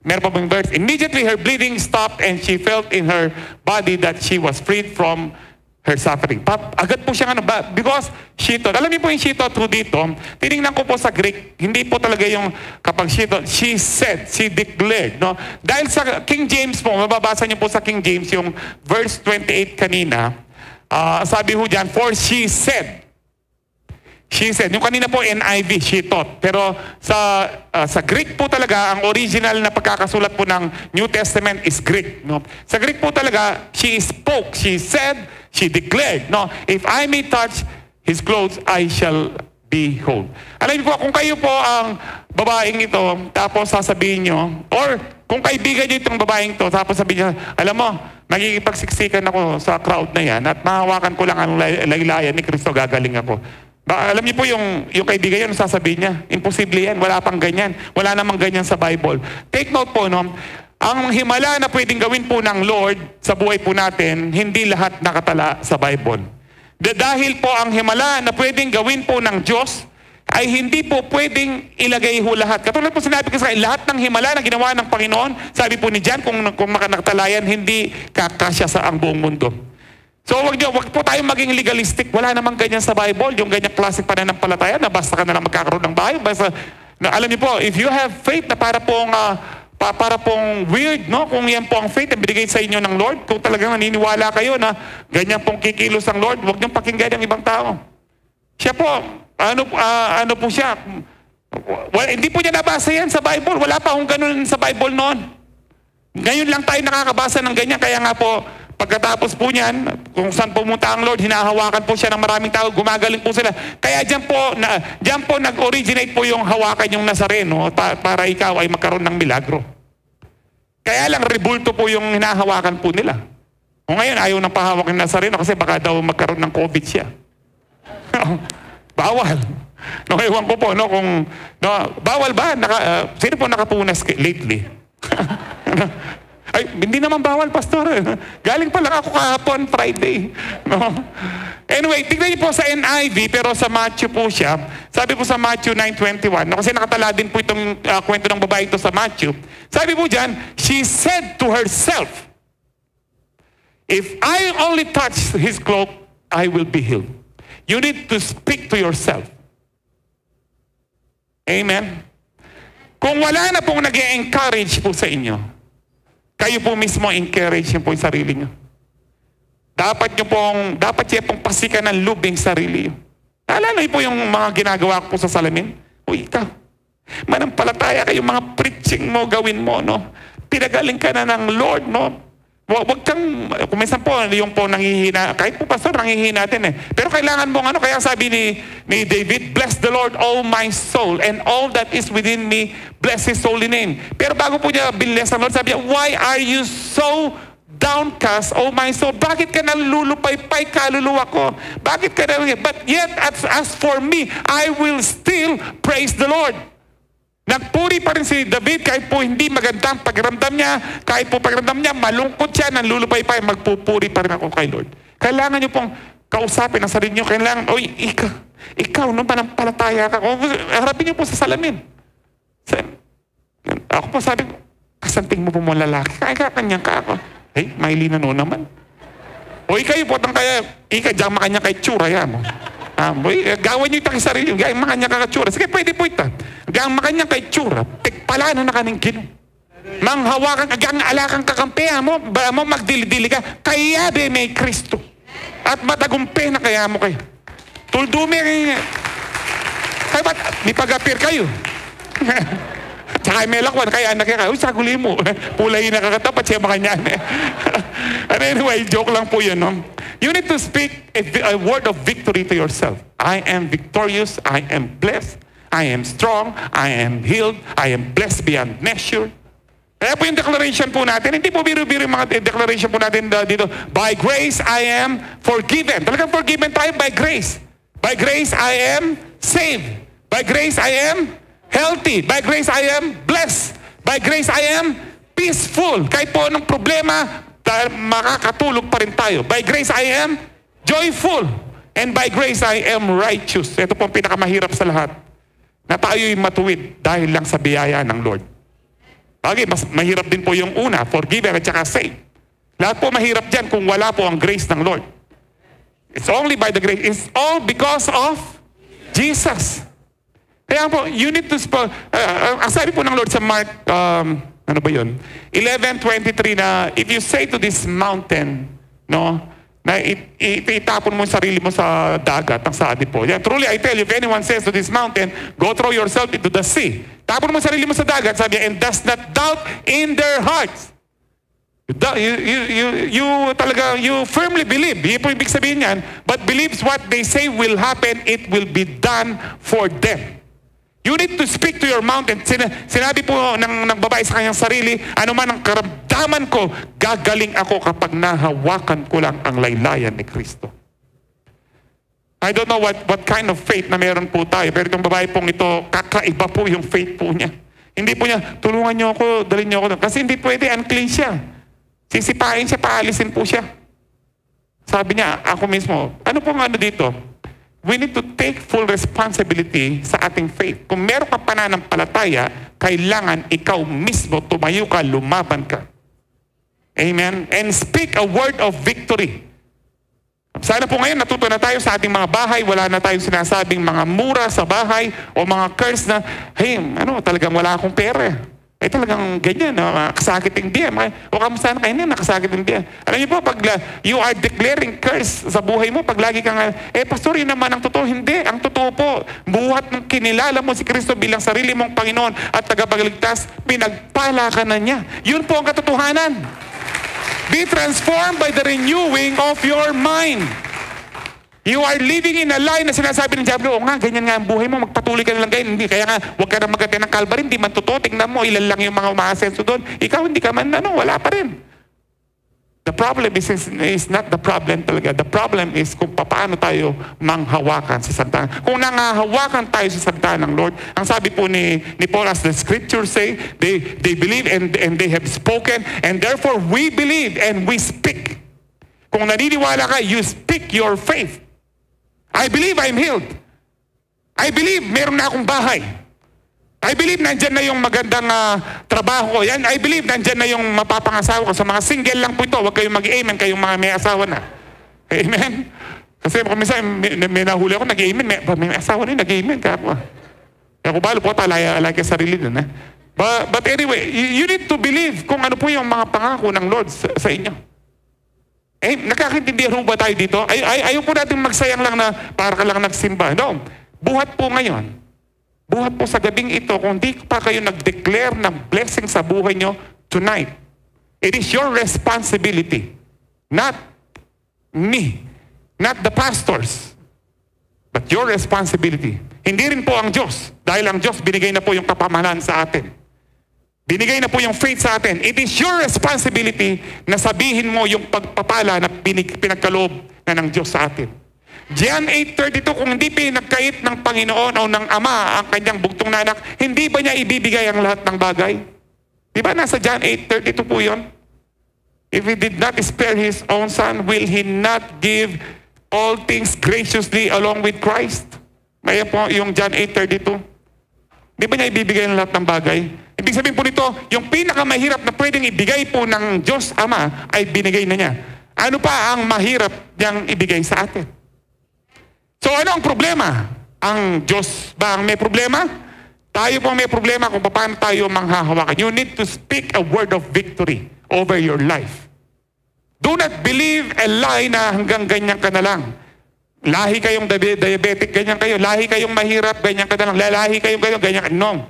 Meron pa pong verse, immediately her bleeding stopped and she felt in her body that she was freed from her suffering. Agad po siyang because she thought, alam niyo po yung she thought po dito, tinignan ko po sa Greek, hindi po talaga yung kapag she thought, she said, she declared, no? Dahil sa King James po, mababasa niyo po sa King James yung verse 28 kanina, sabi ho dyan, for she said, yung kanina po NIV, she thought. Pero sa Greek po talaga, ang original na pagkakasulat po ng New Testament is Greek. No? Sa Greek po talaga, she spoke, she said, she declared, no, if I may touch his clothes, I shall be whole. Alam niyo po, kung kayo po ang babaeng ito, tapos sasabihin niyo, or kung kaibigan niyo itong babaeng ito, tapos sabihin niyo, alam mo, magigipagsiksikan ako sa crowd na yan, at mahawakan ko lang ang laylayan ni Kristo, gagaling ako. Alam niyo po yung kaibigan yun, sasabihin niya, imposible yan, wala pang ganyan. Wala namang ganyan sa Bible. Take note po, no, ang himala na pwedeng gawin po ng Lord sa buhay po natin, hindi lahat nakatala sa Bible. Dahil po ang himala na pwedeng gawin po ng Diyos, ay hindi po pwedeng ilagay ho lahat. Katulad po sinabi ko sa kayo, lahat ng himala na ginawa ng Panginoon, sabi po ni John, kung makanagtalayan, hindi kakasya sa ang buong mundo. So wag po tayong maging legalistic. Wala namang ganyan sa Bible, yung ganyang klaseng pananampalataya na basta ka na lang magkakaroon ng bahay. Basta, alam niyo po, if you have faith na para pong weird, no? Kung yan po ang faith na binigay sa inyo ng Lord, kung talagang naniniwala kayo na ganyan pong kikilos ang Lord, huwag niyong pakinggan ang ibang tao. Siya po, ano po siya? Hindi po niya nabasa yan sa Bible. Wala pa akong ganun sa Bible noon. Ngayon lang tayo nakakabasa ng ganyan. Kaya nga po, Pagkatapos po niyan, kung saan pumunta ang Lord, hinahawakan po siya ng maraming tao, gumagaling po sila. Kaya diyan po nag-originate po yung hawakan yung Nazareno para ikaw ay magkaroon ng milagro. Kaya lang rebulto po yung hinahawakan po nila. O ngayon, ayaw nang pahawak ng Nazareno kasi baka daw magkaroon ng COVID siya. Bawal. No, ewan ko po, no, kung, no, bawal ba? Sino po nakapunas lately? Ay, hindi naman bawal, pastor. Galing pa lang ako kahapon, Friday. No? Anyway, tignan niyo po sa NIV, pero sa Matthew po siya. Sabi po sa Matthew 9:21, no, kasi nakatala din po itong kwento ng babae ito sa Matthew. Sabi po dyan, she said to herself, if I only touch his cloak, I will be healed. You need to speak to yourself. Amen? Kung wala na pong nag-encourage po sa inyo, kayo po mismo encourage niyo po yung sarili niyo. Dapat siya pong pasikan ng lubing sarili. Naalala niyo po yung mga ginagawa ko po sa salamin? Uy, ikaw, manampalataya kayo, mga preaching mo, gawin mo, no? Pinagaling ka na ng Lord, no? Huwag kang, kung minsan po, yung po nanghihina, kahit po pastor, nanghihina natin eh. Pero kailangan mo, kaya sabi ni David, bless the Lord, all my soul, and all that is within me, bless His holy name. Pero bago po niya binless ang Lord, sabi niya, why are you so downcast, oh my soul? Bakit ka nalulupay-pay, kaluluwa ko? Bakit ka but yet, as for me, I will still praise the Lord. Nagpuri pa rin si David kahit po hindi magandang pakiramdam niya, kahit po pakiramdam niya, malungkot siya, nanlulupay-pay, magpupuri pa rin ako kay Lord. Kailangan niyo pong kausapin ang sarili niyo. Kailangan, oy, ikaw, no, manampalataya ka. Harapin niyo po sa salamin. Ako po sabi ko, kasanting mo po mga lalaki, kanya ka ako. Hey, mailina no naman. O kayo po, kaya, diyan makanya kay tsura yan mo. Gawan nyo itang sarili, gawin makanya kakatsura. Sige, pwede po ito. Gawin makanya kay tsura, tikpala na nakaning gino. Manghawakan ka, gang alakang kakampihan mo, ba mo magdili-dili ka, kaya be may Kristo. At matagumpi na kaya mo kayo. Tuldumi kayo. Kaya ba't may pag-appear kayo? Tsaka may lakwan, kaya anak kayo, saguli mo. Pulay na kakatapat siya makanya. Anyway, joke lang po yun, no? You need to speak a word of victory to yourself. I am victorious. I am blessed. I am strong. I am healed. I am blessed beyond measure. Kaya po yung declaration po natin, hindi po biro-biro yung mga declaration po natin dito. By grace, I am forgiven. Talagang forgiven tayo by grace. By grace, I am saved. By grace, I am healthy. By grace, I am blessed. By grace, I am peaceful. Kahit po anong problema, makakatulog pa rin tayo. By grace, I am joyful. And by grace, I am righteous. Ito po ang pinakamahirap sa lahat. Na tayo'y matuwid dahil lang sa biyaya ng Lord. Okay, mas mahirap din po yung una, forgiven at saka saved. Lahat po mahirap dyan kung wala po ang grace ng Lord. It's only by the grace. It's all because of Jesus. Kaya po, you need to, ang sabi po ng Lord sa Mark, ano ba yun? 11:23 na, if you say to this mountain, no, na itapon mo yung sarili mo sa dagat, ang sabi po. Yeah, truly, I tell you, if anyone says to this mountain, go throw yourself into the sea. Tapon mo yung sarili mo sa dagat, sabi niya, and does not doubt in their hearts. You firmly believe. Hindi po ibig sabihin yan, but believes what they say will happen, it will be done for them. You need to speak to your mountain. Sinabi po ng babae sa kanyang sarili, ano man ang karamdaman ko, gagaling ako kapag nahawakan ko lang ang laylayan ni Kristo. I don't know what kind of faith na meron po tayo, pero itong babae pong ito, kakaiba po yung faith po niya. Hindi po niya, tulungan niyo ako, dalhin niyo ako. Kasi hindi pwede, unclean siya. Sisipain siya, paalisin po siya. Sabi niya, ako mismo, ano pong ano dito? We need to take full responsibility sa ating faith. Kung meron ka pananampalataya, kailangan ikaw mismo tumayo ka, lumaban ka. Amen? And speak a word of victory. Sana po ngayon natuto na tayo sa ating mga bahay, wala na tayong sinasabing mga mura sa bahay o mga curse na, hey, talagang wala akong pera. Talagang ganyan, nakasakit yung diyan. O kamusta na kayo nakasakit yung diyan. Alam niyo po, pag you are declaring curse sa buhay mo, pag lagi kang, pastor, yun naman ang totoo. Hindi, ang totoo po, buhat ng kinilala mo si Kristo bilang sarili mong Panginoon at tagapagligtas, pinagpala ka na niya. Yun po ang katotohanan. Be transformed by the renewing of your mind. You are living in a lie na sinasabi ng Diablo, nga, ganyan nga ang buhay mo, magpatuloy ka na lang ganyan. Hindi, kaya nga, huwag ka na magkati ng Calvary, hindi man totoo, tingnan mo, ilan lang yung mga umaasenso doon. Ikaw, hindi ka man, wala pa rin. The problem is not the problem talaga. The problem is kung paano tayo manghawakan sa salita. Kung nangahawakan tayo sa salita ng Lord, ang sabi po ni Paul, as the scriptures say, they believe and they have spoken, and therefore we believe and we speak. Kung naniniwala ka, you speak your faith. I believe I'm healed. I believe meron na akong bahay. I believe nandyan na yung magandang trabaho ko. Yan, I believe nandyan na yung mapapangasawa ko. Sa mga single lang po ito, huwag kayong mag-amen kayong mga may asawa na. Amen? Kasi minsan may nahuli ako, nag-amen. May asawa na yun, nag-amen. Kaya kung balo po, alay ka sarili dun. But anyway, you need to believe kung ano po yung mga pangako ng Lord sa inyo. Nakakaintindihan ba tayo dito? Ayaw po natin magsayang lang na para ka lang nagsimba. No, buhat po ngayon. Buhat po sa gabing ito, kung di pa kayo nag-declare ng blessing sa buhay nyo tonight, it is your responsibility. Not me. Not the pastors. But your responsibility. Hindi rin po ang Diyos. Dahil ang Diyos binigay na po yung kapamahalan sa atin. Binigay na po yung faith sa atin. It is your responsibility na sabihin mo yung pagpapala na pinagkaloob na ng Diyos sa atin. John 8:32, kung hindi pinagkait ng Panginoon o ng Ama ang kanyang bugtong na anak, hindi ba niya ibibigay ang lahat ng bagay? Di ba nasa John 8:32 po yun? If He did not spare His own Son, will He not give all things graciously along with Christ? May po yung John 8:32. Di ba niya ibibigay ang lahat ng bagay? Ibig sabihin po nito, yung pinakamahirap na pwedeng ibigay po ng Diyos Ama ay binigay na niya. Ano pa ang mahirap niyang ibigay sa atin? So ano ang problema? Ang Diyos ba ang may problema? Tayo po may problema kung paano tayo manghahawakan. You need to speak a word of victory over your life. Do not believe a lie na hanggang ganyan ka na lang. Lahi kayong diabetic, ganyan kayo. Lahi kayong mahirap, ganyan ka na lang. Lahi kayong ganyan. No.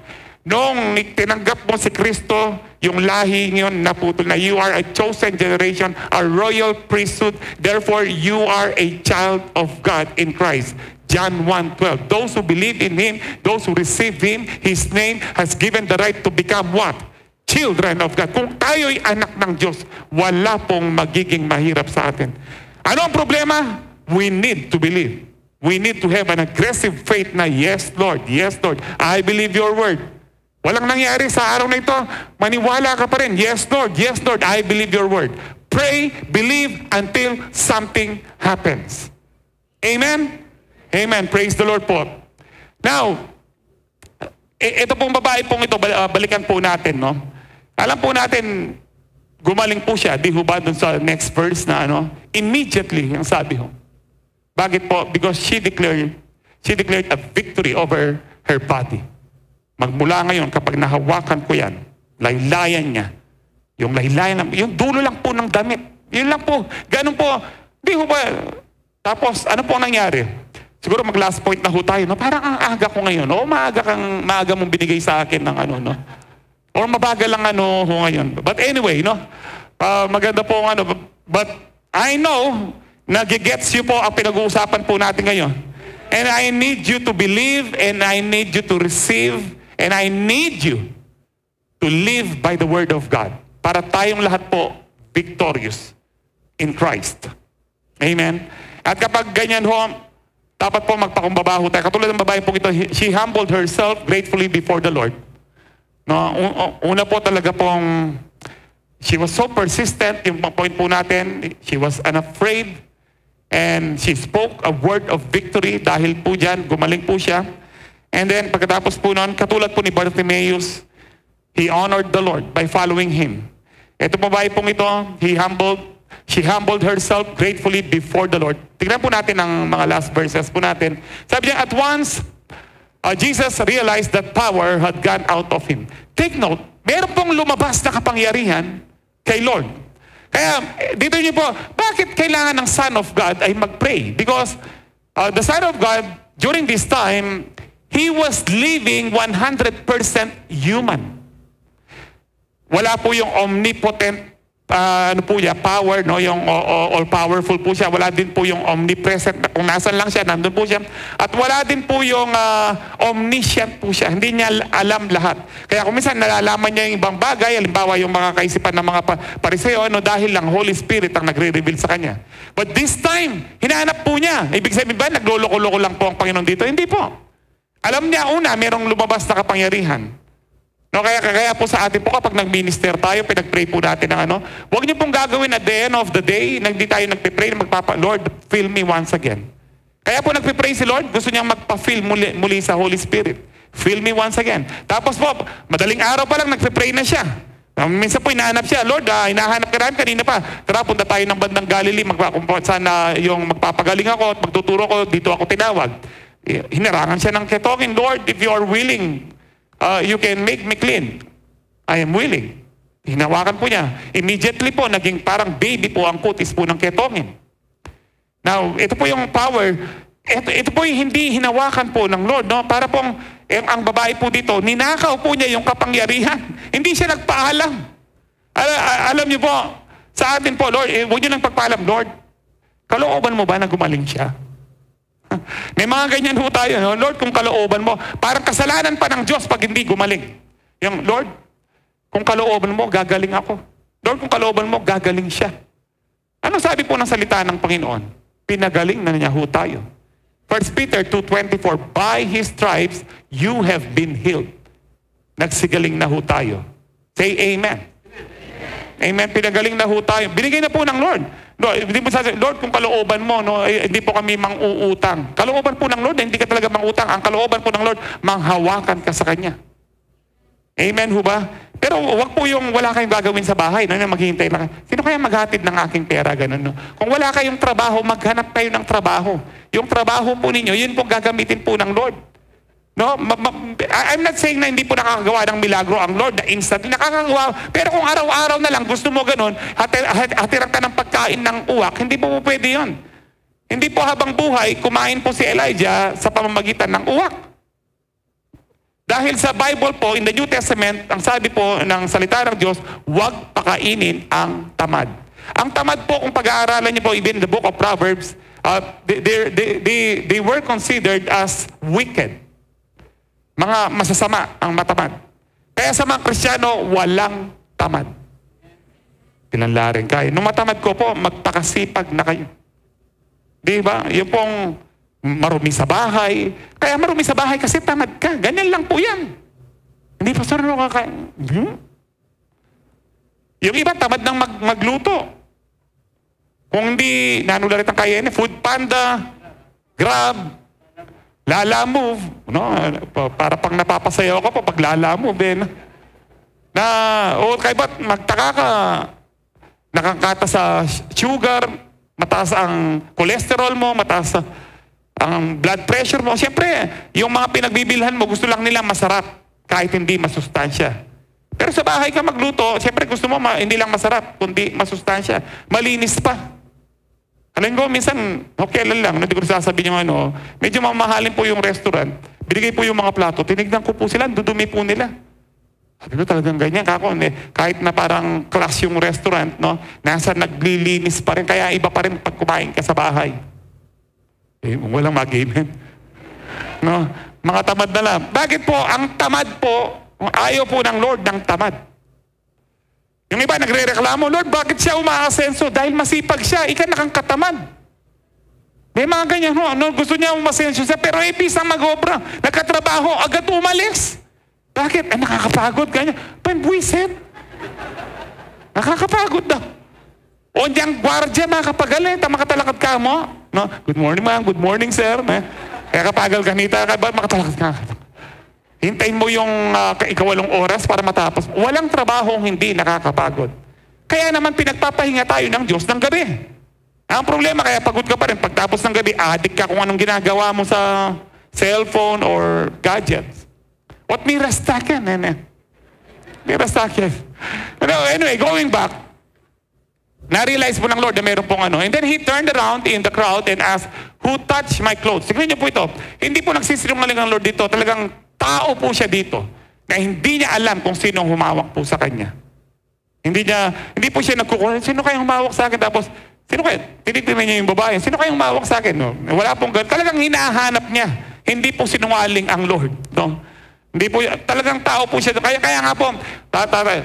Nung tinanggap mo si Kristo, yung lahi ngayon naputol na. You are a chosen generation, a royal priesthood. Therefore, you are a child of God in Christ. John 1:12. Those who believe in Him, those who receive Him, His name has given the right to become what? Children of God. Kung tayo'y anak ng Diyos, wala pong magiging mahirap sa atin. Ano ang problema? We need to believe. We need to have an aggressive faith na, yes, Lord, I believe your word. Walang nangyari sa araw na ito, maniwala ka pa rin. Yes, Lord, I believe your word. Pray, believe until something happens. Amen? Amen. Praise the Lord po. Now, ito pong babae pong ito, balikan po natin, no? Alam po natin, gumaling po siya, di ho ba dun sa next verse na immediately, ang sabi ho. Bakit po? Because she declared a victory over her body. Magmula ngayon, kapag nahawakan ko yan, laylayan niya. Yung laylayan, yung dulo lang po ng damit. Yun lang po. Ganun po. Di ho ba? Tapos, ano po nangyari? Siguro mag-last point na ho tayo. No? Parang ang aga ko ngayon. O maaga mong binigay sa akin ng no? Or mabagal lang ho ngayon. But anyway, no? Maganda po But I know, nagigets you po ang pinag-uusapan po natin ngayon. And I need you to believe, and I need you to receive, and I need you to live by the Word of God para tayong lahat po victorious in Christ. Amen? At kapag ganyan ho, dapat po magpakumbaba ho tayo. Katulad ng babae po ito, she humbled herself gratefully before the Lord. No, una po talaga pong, she was so persistent, yung point po natin, she was unafraid, and she spoke a word of victory dahil po dyan, gumaling po siya. And then, pagkatapos po noon, katulad po ni Bartimaeus, he honored the Lord by following Him. Ito po babae pong ito, she humbled herself gratefully before the Lord. Tingnan po natin ang mga last verses po natin. Sabi niya, at once, Jesus realized that power had gone out of Him. Take note, meron pong lumabas na kapangyarihan kay Lord. Kaya, dito niyo po, bakit kailangan ng Son of God ay mag-pray? Because the Son of God, during this time, He was living 100% human. Wala po yung omnipotent ano po niya, power, no? Yung all-powerful po siya. Wala din po yung omnipresent. Kung nasan lang siya, nandun po siya. At wala din po yung omniscient po siya. Hindi niya alam lahat. Kaya kung minsan nalalaman niya yung ibang bagay, halimbawa yung mga kaisipan ng mga pariseo, ano, dahil lang Holy Spirit ang nagre-reveal sa kanya. But this time, hinahanap po niya. Ibig sabihin ba, nagloloko-loko lang po ang Panginoon dito? Hindi po. Alam niya, una, merong lumabas na kapangyarihan. No, kaya po sa atin po kapag nag-minister tayo, pinag-pray po natin ng ano, huwag niyo pong gagawin at the end of the day, hindi tayo nagpe-pray, Lord, fill me once again. Kaya po nagpe-pray si Lord, gusto niyang magpa-fill muli sa Holy Spirit. Fill me once again. Tapos po, madaling araw pa lang nagpe-pray na siya. Minsan po hinahanap siya, Lord, hinahanap ka namin kanina pa. Tara, punta tayo ng bandang Galilee, sana yung magpapagaling ako at magtuturo ko, dito ako tinawag. Hinarangan siya ng ketongin, Lord, if you are willing, you can make me clean. I am willing. Hinawakan po niya. Immediately po, naging parang baby po ang kutis po ng ketongin. Now, ito po yung power. Ito po yung hindi hinawakan po ng Lord. No? Para pong, ang babae po dito, ninakaw po niya yung kapangyarihan. Hindi siya nagpaalam. Alam niyo po, sa atin po, Lord, huwag niyo nang pagpaalam, Lord, kalooban mo ba na gumaling siya? May mga ganyan ho tayo. No? Lord, kung kalooban mo, parang kasalanan pa ng Diyos pag hindi gumaling. Yung, Lord, kung kalooban mo, gagaling ako. Lord, kung kalooban mo, gagaling siya. Ano sabi po ng salita ng Panginoon? Pinagaling na niya ho tayo. 1 Peter 2:24, by His stripes, you have been healed. Nagsigaling na ho tayo. Say amen. Amen. Pinagaling na ho tayo. Binigay na po ng Lord. Lord, hindi mo sasabihin, Lord, kung kalooban mo, no, hindi po kami mang-uutang. Kalooban po ng Lord, hindi ka talaga mang-utang. Ang kalooban po ng Lord, manghawakan ka sa Kanya. Amen ho ba? Pero wag po yung wala kayong gagawin sa bahay, no, maghihintay lang. Sino kaya maghatid ng aking pera, ganun, no? Kung wala kayong trabaho, maghanap kayo ng trabaho. Yung trabaho po ninyo, yun po gagamitin po ng Lord. No? I'm not saying na hindi po nakakagawa ng milagro ang Lord na instantly nakakagawa. Pero kung araw-araw na lang gusto mo ganun, hatiran ka ng pagkain ng uwak, hindi po pwede yun. Hindi po habang buhay, kumain po si Elijah sa pamamagitan ng uwak. Dahil sa Bible po, in the New Testament, ang sabi po ng salita ng Diyos, huwag pakainin ang tamad. Ang tamad po, kung pag-aaralan niyo po, even in the book of Proverbs, they were considered as wicked. Mga masasama ang matamad. Kaya sa mga Kristiyano, walang tamad. Pinanlarin kayo. Nung matamad ko po, magpakasipag na kayo. Di ba? Yung pong marumi sa bahay. Kaya marumi sa bahay kasi tamad ka. Ganyan lang po yan. Hindi pa sir, ano ka Yung iba, tamad ng magluto. Kung hindi, nanularit ang kaya Food Panda, Grab, Lala Move, no? Para pang napapasayaw ko pa pag Lala Move, kaya ba't magtaka ka, nakakata sa sugar, mataas ang cholesterol mo, mataas ang blood pressure mo. Siyempre, yung mga pinagbibilhan mo, gusto lang nila masarap, kahit hindi masustansya. Pero sa bahay ka magluto, siyempre gusto mo hindi lang masarap, kundi masustansya. Malinis pa. Alam ko, minsan, okay lang, hindi ko sasabihin yung ano, medyo mamahalin po yung restaurant, binigay po yung mga plato, tinignan ko po sila, dudumi po nila. Sabi ko talagang ganyan, kahit na parang class yung restaurant, no, nasa naglilinis pa rin, kaya iba pa rin pag kumain ka sa bahay. Walang mag-amen. No? Mga tamad na lang. Bakit po? Ang tamad po, ayaw po ng Lord ng tamad. Yung iba nagre-reklamo, Lord, bakit siya umaasenso? Dahil masipag siya, ika nakangkatamad. May mga ganyan, gusto niya umasenso siya, pero pisang mag-obra. Nagkatrabaho, agad umalis. Bakit? Nakakapagod, ganyan. Pambwisit. Nakakapagod daw. O diyang gwardiya, makapagalit, makatalakad ka mo. No? Good morning, ma'am. Good morning, sir. Kaya kapagal kanita, makatalakad ka. Hintayin mo yung ikawalong oras para matapos. Walang trabahong hindi nakakapagod. Kaya naman pinagpapahinga tayo ng Diyos ng gabi. Ang problema, kaya pagod ka pa rin. Pagtapos ng gabi, addict ka kung anong ginagawa mo sa cellphone or gadgets. What may rastakan, May rastakan. Anyway, going back, na-realize po ng Lord na meron pong ano. And then He turned around in the crowd and asked, who touched my clothes? Tignan niyo po ito. Hindi po nagsisinungaling ang Lord dito. Talagang tao po siya dito na hindi niya alam kung sino humawak po sa kanya. Hindi po siya nagkukuha, sino kayang humawak sa akin? Tapos, sino kaya? Tinitingnan niya yung babae, sino kayang humawak sa akin? No? Wala pong ganun. Talagang hinahanap niya. Hindi po sinungaling ang Lord. No? Hindi po, talagang tao po siya. Kaya nga po,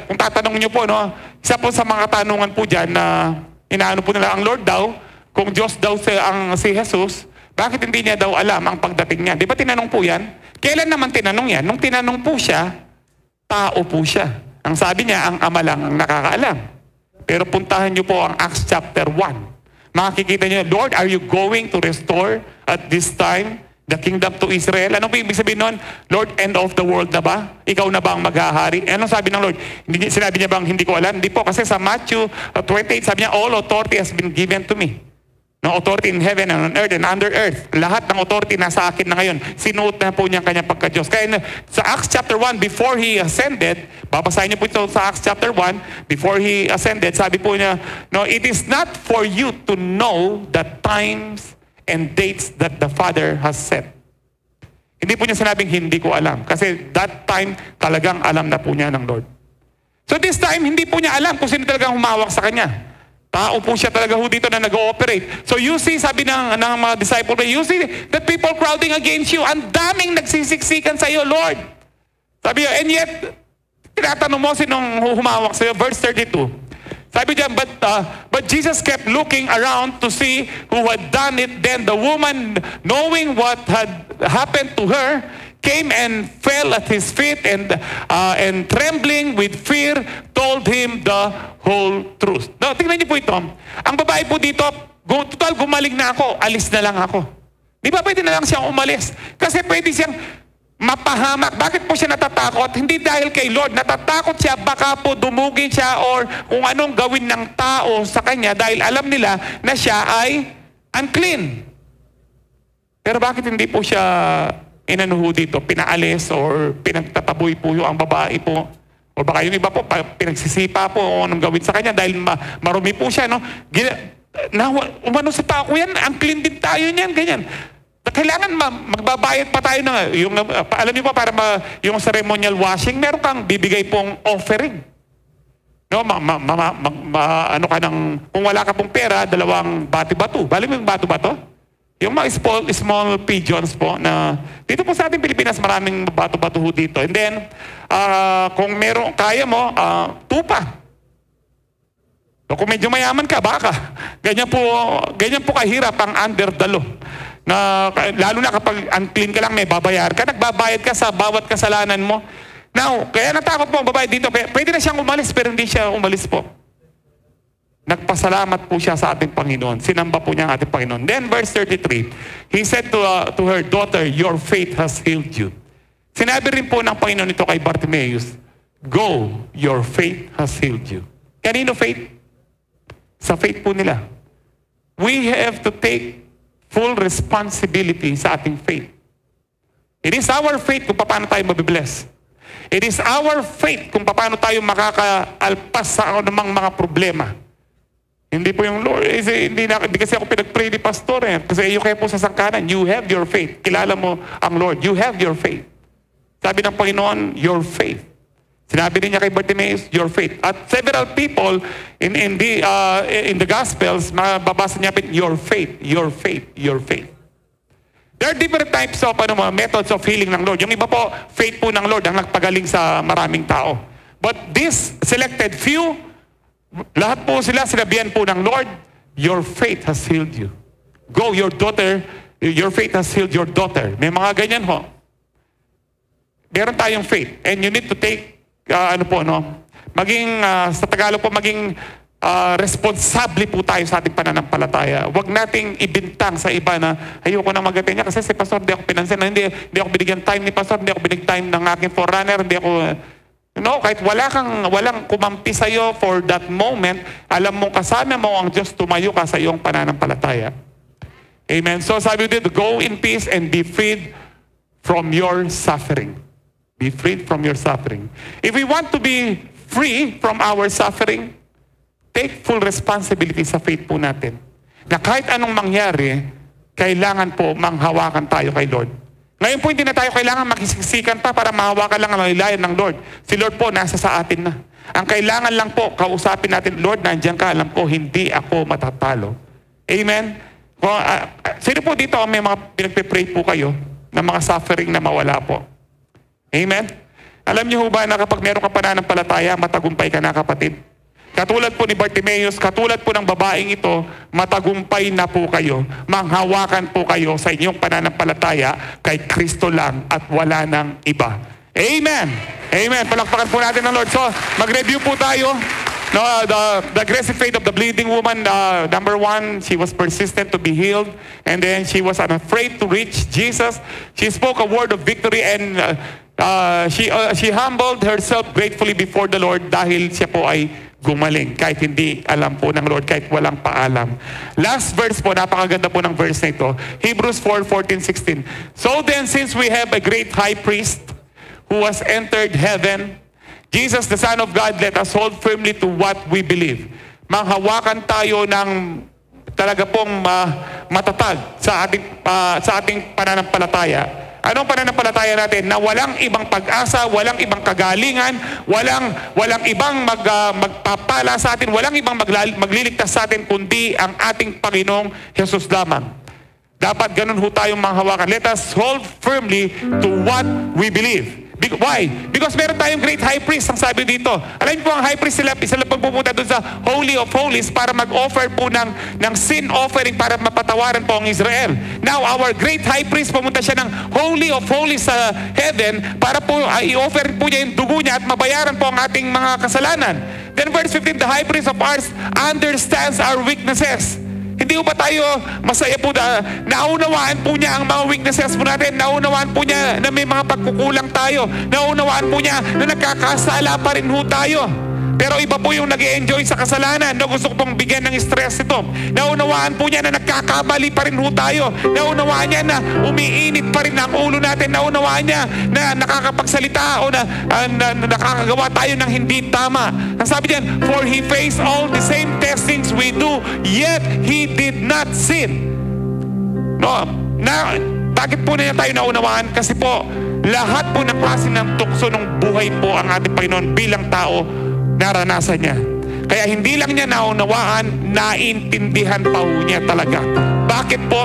kung tatanong niyo po, no, isa po sa mga katanungan po dyan na inaano po nila, ang Lord daw, kung Diyos daw si Jesus, bakit hindi niya daw alam ang pagdating niya? Di ba tinanong po yan? Kailan naman tinanong yan? Nung tinanong po siya, tao po siya. Ang sabi niya, ang Ama lang ang nakakaalam. Pero puntahan niyo po ang Acts chapter 1. Makikita niyo, Lord, are you going to restore at this time the kingdom to Israel? Ano po ibig sabihin nun? Lord, end of the world na ba? Ikaw na ba ang maghahari? Anong sabi ng Lord? Sinabi niya bang hindi ko alam? Hindi po, kasi sa Matthew 28, sabi niya, all authority has been given to me. No authority in heaven and on earth and under earth. Lahat ng authority nasa akin na ngayon. Sinuot na po niya ang kanyang pagka-Diyos. Kaya sa Acts chapter 1, before He ascended, babasahin niyo po ito sa Acts chapter 1, before He ascended, sabi po niya, no, it is not for you to know the times and dates that the Father has set. Hindi po niya sinabing hindi ko alam. Kasi that time, talagang alam na po niya ng Lord. So this time, hindi po niya alam kung sino talagang humawak sa kanya. Tao po siya talaga ho dito na nag-ooperate. So you see, sabi ng mga disciple, you see that people crowding against you. Ang daming nagsisiksikan sa iyo, Lord. Sabi niya, and yet, tinatanong mo sinong humawak sa iyo. Verse 32. Sabi niya, but Jesus kept looking around to see who had done it. Then the woman, knowing what had happened to her, came and fell at His feet and trembling with fear, told Him the whole truth. No, tingnan niyo po ito. Ang babae po dito, total gumaling na ako, alis na lang ako. Di ba pwede na lang siyang umalis? Kasi pwede siyang mapahamak. Bakit po siya natatakot? Hindi dahil kay Lord. Natatakot siya, baka po dumugin siya or kung anong gawin ng tao sa kanya dahil alam nila na siya ay unclean. Pero bakit hindi po siya inanuho dito, pinaalis or pinagtataboy po yung ang babae po? O baka yung iba po, pinagsisipa po o anong gawin sa kanya dahil marumi po siya, no? Umano sa tao yan, ang clean din tayo niyan, ganyan. Kailangan magbabayad pa tayo na, alam niyo po, para yung ceremonial washing, meron kang bibigay pong offering. No, ano ka kung wala ka pong pera, 2 bati-bato. Bali mo yung bato-bato? Yung mga small pigeons po na dito po sa ating Pilipinas maraming bato-bato ho dito. And then, kung meron, kaya mo, tupa. So, kung medyo mayaman ka, baka. Ganyan po kahirap ang under the law. Lalo na kapag unclean ka lang, may babayar ka. Nagbabayad ka sa bawat kasalanan mo. Now, kaya natakot po ang babae dito. Pwede na siyang umalis, pero hindi siya umalis po. Nagpasalamat po siya sa ating Panginoon. Sinamba po niya ang ating Panginoon. Then verse 33, He said to her, daughter, your faith has healed you. Sinabi rin po ng Panginoon ito kay Bartimaeus, go, your faith has healed you. Kanino faith? Sa faith po nila. We have to take full responsibility sa ating faith. It is our faith kung paano tayo mabibless. It is our faith kung paano tayo makakaalpas sa anumang mga problema. Hindi po yung Lord, hindi kasi ako pinag-pray ni pastor kasi iyo kayo po sa sangkanan. You have your faith. Kilala mo ang Lord. You have your faith. Sabi ng Panginoon, your faith. Sinabi din niya kay Bartimaeus, your faith. At several people in the Gospels, mababasa niya your faith, your faith, your faith. There are different types of methods of healing ng Lord. Yung iba po, faith po ng Lord ang nagpagaling sa maraming tao. But this selected few, lahat po sila sinabihan po ng Lord, your faith has healed you. Go, your daughter, your faith has healed your daughter. May mga ganyan ho. Meron tayong faith. And you need to take, maging, sa Tagalog po, maging responsable po tayo sa ating pananampalataya. Huwag nating ibintang sa iba na ayoko na magatin niya kasi si pastor, hindi ako pinansin. Hindi ako binigyan time ni pastor, hindi ako binigyan time ng aking forerunner, hindi ako... kahit walang kumampi sa iyo for that moment, alam mo kasama mo ang Diyos, tumayo ka sa iyong pananampalataya. Amen. So sabi dito, go in peace and be freed from your suffering. Be freed from your suffering. If we want to be free from our suffering, take full responsibility sa faith po natin. Na kahit anong mangyari, kailangan po manghawakan tayo kay Lord. Ngayon po hindi na tayo kailangan makisiksikan pa para mahawakan lang ang laylayan ng Lord. Si Lord po nasa sa atin na. Ang kailangan lang po, kausapin natin, Lord, nandiyan ka, alam ko, hindi ako matatalo. Amen? Sino po dito may mga pinagpe-pray po kayo na mga suffering na mawala po? Amen? Alam niyo ba na kapag meron ka pananampalataya, matagumpay ka na, kapatid? Katulad po ni Bartimaeus, katulad po ng babaeng ito, matagumpay na po kayo. Manghawakan po kayo sa inyong pananampalataya kay Kristo lang at wala nang iba. Amen! Amen! Palakpakan po natin ng Lord. So, mag-review po tayo. No, the aggressive faith of the bleeding woman, number one, she was persistent to be healed. And then she was unafraid to reach Jesus. She spoke a word of victory and she humbled herself gratefully before the Lord dahil siya po ay gumaling. Kahit hindi alam po ng Lord, kahit walang paalam. Last verse po, napakaganda po ng verse na ito. Hebrews 4:14-16. So then, since we have a great high priest who has entered heaven, Jesus, the Son of God, let us hold firmly to what we believe. Manghawakan tayo ng talaga pong matatag sa ating pananampalataya. Anong pananampalataya natin? Na walang ibang pag-asa, walang ibang kagalingan, walang ibang magpapala sa atin, walang ibang magliligtas sa atin, kundi ang ating Panginoong Jesus lamang. Dapat ganun ho tayong manghawakan. Let us hold firmly to what we believe. Why? Because meron tayong great high priest, ang sabi dito. Alam niyo po, ang high priest sila pagpupunta doon sa Holy of Holies para mag-offer po ng sin offering para mapatawaran po ang Israel. Now, our great high priest, pumunta siya ng Holy of Holies sa heaven para po i-offer po niya yung dugo niya at mabayaran po ang ating mga kasalanan. Then verse 15, the high priest of ours understands our weaknesses. Hindi po ba tayo masaya po na naunawaan po niya ang mga weaknesses po natin, naunawaan po niya na may mga pagkukulang tayo, naunawaan po niya na nagkakasala pa rin po tayo. Pero iba po yung nag-i-enjoy sa kasalanan. No, gusto ko pong bigyan ng stress ito. Naunawaan po niya na nagkakamali pa rin po tayo. Naunawaan niya na umiinit pa rin ang ulo natin. Naunawaan niya na nakakapagsalita o na nakakagawa tayo ng hindi tama. Ang sabi diyan, for He faced all the same testings we do, yet He did not sin. No, bakit po na tayo naunawaan? Kasi po, lahat po ng klase ng tukso ng buhay po ang ating Panginoon bilang tao, naranasan niya. Kaya hindi lang niya naunawaan, naintindihan pa po niya talaga. Bakit po?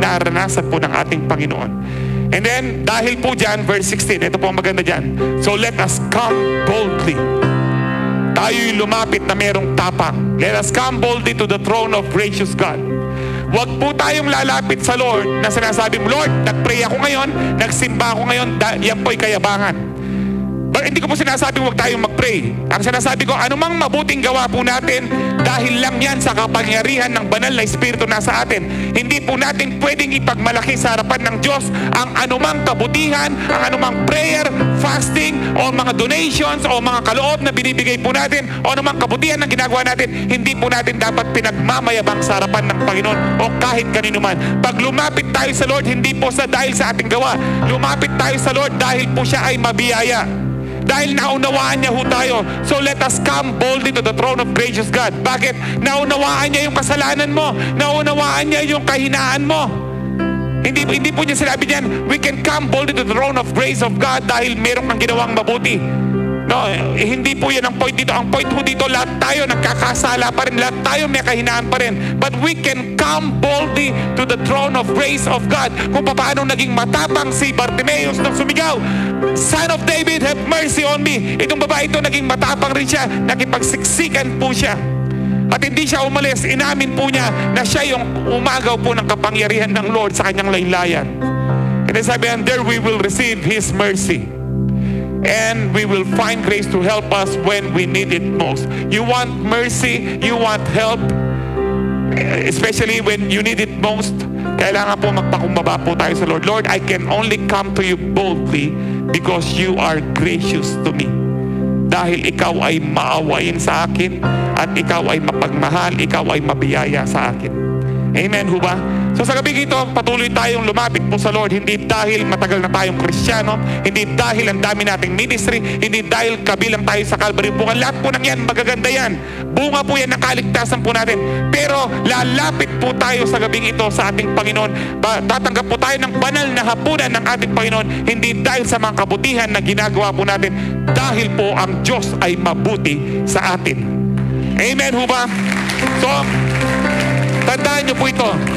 Naranasan po ng ating Panginoon. And then, dahil po dyan, verse 16, ito po ang maganda dyan. So let us come boldly. Tayo'y lumapit na merong tapang. Let us come boldly to the throne of gracious God. Huwag po tayong lalapit sa Lord na sinasabi mo, Lord, nagpray ako ngayon, nagsimba ako ngayon, yan po'y kayabangan. But hindi ko po sinasabi huwag tayong mag-pray. Ang sinasabi ko, anumang mabuting gawa po natin, dahil lang yan sa kapangyarihan ng banal na Espiritu nasa atin. Hindi po natin pwedeng ipagmalaki sa harapan ng Diyos ang anumang kabutihan, ang anumang prayer, fasting, o mga donations, o mga kaloob na binibigay po natin, o anumang kabutihan na ginagawa natin. Hindi po natin dapat pinagmamayabang sa harapan ng Panginoon o kahit kanino man. Pag lumapit tayo sa Lord, hindi po dahil sa ating gawa. Lumapit tayo sa Lord dahil po siya ay mabiyaya. Dahil naunawaan niya ho tayo. So let us come boldly to the throne of gracious God. Bakit? Naunawaan niya yung kasalanan mo. Naunawaan niya yung kahinaan mo. Hindi po niya sinabi niyan, we can come boldly to the throne of grace of God dahil meron kang ginawang mabuti. No, hindi po yan ang point dito. Ang point po dito, lahat tayo nagkakasala pa rin. Lahat tayo may kahinaan pa rin. But we can come boldly to the throne of grace of God. Kung paano naging matapang si Bartimaeus nang sumigaw, Son of David, have mercy on me. Itong babae ito, naging matapang rin siya. Nakipagsiksikan po siya. At hindi siya umalis. Inamin po niya na siya yung umagaw po ng kapangyarihan ng Lord sa kanyang laylayan. And then sabi, and there we will receive His mercy. And we will find grace to help us when we need it most. You want mercy, you want help, especially when you need it most, kailangan po magpakumbaba po tayo sa Lord. Lord, I can only come to you boldly because you are gracious to me. Dahil ikaw ay maawain sa akin at ikaw ay mapagmahal, ikaw ay mabiyaya sa akin. Amen ho ba? So sa gabi ito, patuloy tayong lumapit po sa Lord, hindi dahil matagal na tayong Kristiyano, hindi dahil ang dami nating ministry, hindi dahil kabilang tayo sa Calvary Bukal. Lahat po ng yan, magaganda yan. Bunga po yan ng kaligtasan po natin. Pero lalapit po tayo sa gabi ito sa ating Panginoon. Tatanggap po tayo ng banal na hapunan ng ating Panginoon, hindi dahil sa mga kabutihan na ginagawa po natin, dahil po ang Diyos ay mabuti sa atin. Amen ho ba? So, tandaan niyo po ito.